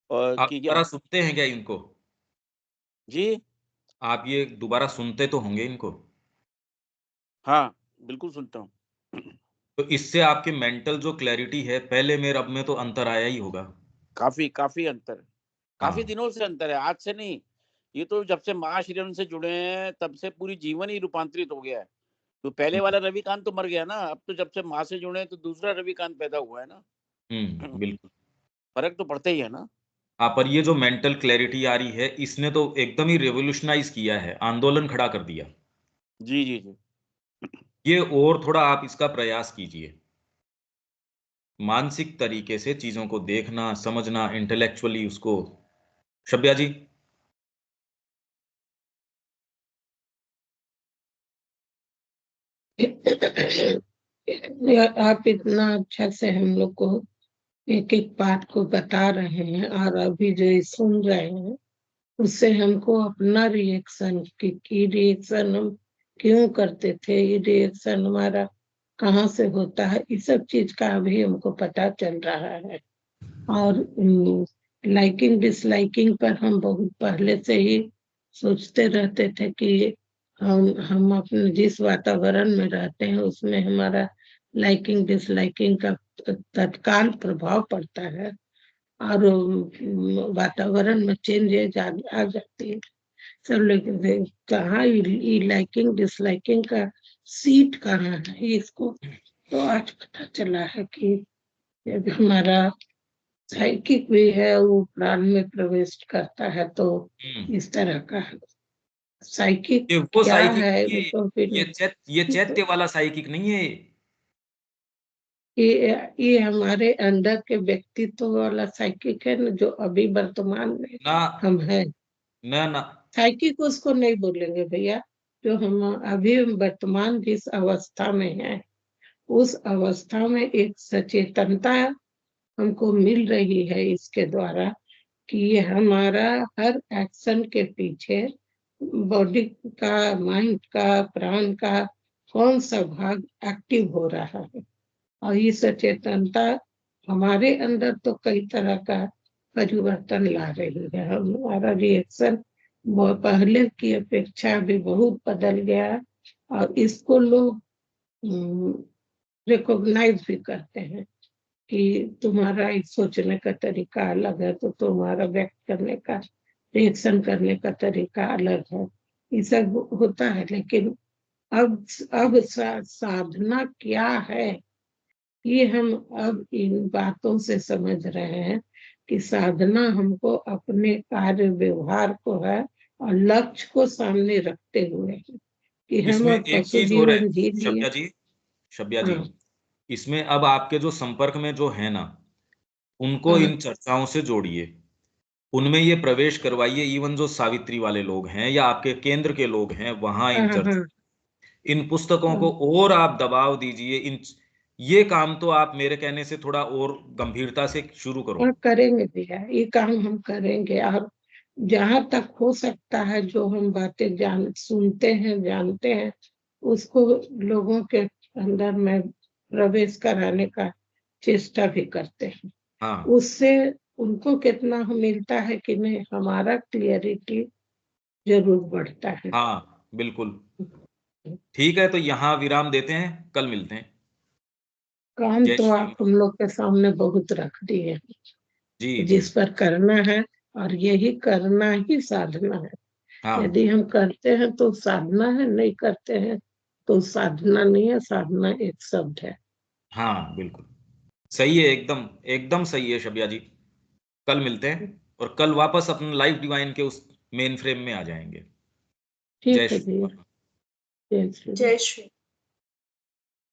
और आप कि क्या दोबारा सुनते हैं क्या इनको? जी, आप ये दोबारा सुनते तो होंगे इनको? हाँ, बिल्कुल सुनता हूँ। तो इससे आपकी मेंटल जो क्लैरिटी है, पहले में और अब में तो अंतर आया ही होगा। काफ़ी अंतर है। काफ़ी हाँ। दिनों से अंतर है, आज से नहीं। ये तो जब से महाश्रीरन से जुड़े हैं, तब से पूरी जीवन ही रूपांतरित हो गया है। तो पहले हुँ, वाला रविकांत तो मर गया ना, अब तो जब से माँ से जुड़े हैं, तो दूसरा रविकांत पैदा हुआ है ना। हुँ, बिल्कुल। फ़र्क तो पड़ता ही है ना। हाँ, पर ये जो मेंटल क्लैरिटी आ रही है, इसने तो एकदम ही रिवॉल्यूशनाइज़ किया है, आंदोलन खड़ा कर दिया। जी, जी, जी। ये और थोड़ा आप इसका प्रयास कीजिए। मानसिक तरीके से चीज़ों को देखना, समझना, इंटेलेक्चुअली उसको शब्या जी? आप इतना अच्छा से हम लोग को एक एक बात को बता रहे हैं, और अभी जो ये सुन रहे हैं उससे हमको अपना रिएक्शन की रिएक्शन हम क्यों करते थे, ये रिएक्शन हमारा कहाँ से होता है, इस सब चीज का अभी हमको पता चल रहा है। और लाइकिंग डिसलाइकिंग पर हम बहुत पहले से ही सोचते रहते थे कि हम अपने जिस वातावरण में रहते हैं उसमें हमारा लाइकिंग डिसलाइकिंग का तत्काल प्रभाव पड़ता है, और वातावरण में चेंजेज आ जाती है। सब लोग कहाँ लाइकिंग डिसलाइकिंग का सीट कहाँ है इसको, तो आज पता चला है कि जब हमारा साइकिक भी है वो प्राण में प्रवेश करता है तो इस तरह का साइकिक ये वो क्या साइकिक है नहीं वो है, तो फिर ये चैत्य वाला साइकिक नहीं है। ये हमारे अंदर के व्यक्तित्व वाला साइकिक है ना, जो अभी वर्तमान में ना हम हैं। ना साइकिक उसको नहीं बोलेंगे भैया, जो हम अभी वर्तमान जिस अवस्था में हैं उस अवस्था में एक सचेतनता हमको मिल रही है इसके द्वारा कि ये हमारा हर एक्शन के पीछे बॉडी का, माइंड का, प्राण का कौन सा भाग एक्टिव हो रहा है, और ये सचेतनता हमारे अंदर तो कई तरह का परिवर्तन ला रही है। हमारा रिएक्शन पहले की अपेक्षा भी बहुत बदल गया, और इसको लोग रिकॉग्नाइज भी करते हैं कि तुम्हारा एक सोचने का तरीका अलग है, तो तुम्हारा व्यक्त करने का, रिएक्शन करने का तरीका अलग है। ये सब होता है, लेकिन अब साधना क्या है ये हम अब इन बातों से समझ रहे हैं कि साधना हमको अपने कार्य व्यवहार को है और लक्ष्य को सामने रखते हुए है कि हम इसमें अब एक पशु चीज और है जीवन जी लिए। शब्या जी, हाँ, इसमें अब आपके जो संपर्क में जो है ना, उनको हाँ, इन चर्चाओं से जोड़िए, उनमें ये प्रवेश करवाइए। इवन जो सावित्री वाले लोग हैं या आपके केंद्र के लोग हैं वहां हाँ, इन चर्चा, हाँ, इन पुस्तकों को हाँ, और आप दबाव दीजिए। इन ये काम तो आप मेरे कहने से थोड़ा और गंभीरता से शुरू करो। हाँ, करेंगे भैया, ये काम हम करेंगे। और जहाँ तक हो सकता है जो हम बातें सुनते हैं, जानते हैं, उसको लोगों के अंदर में प्रवेश कराने का चेष्टा भी करते हैं। हाँ उससे उनको कितना मिलता है कि नहीं, हमारा क्लियरिटी जरूर बढ़ता है। हाँ बिल्कुल। ठीक है, तो यहाँ विराम देते हैं, कल मिलते हैं। काम जय तो श्री आप हम लोग के सामने बहुत रख दिए हैं, जी जी। जिस पर करना है, और यही करना ही साधना है। हाँ यदि हम करते हैं तो साधना है, नहीं करते हैं तो साधना नहीं है। साधना एक शब्द है। हाँ बिल्कुल सही है, एकदम एकदम सही है शब्या जी। कल मिलते हैं और कल वापस अपने लाइफ डिवाइन के उस मेन फ्रेम में आ जाएंगे। जय ठीक है श्री भैया, राम। जय श्री राम। जय श्री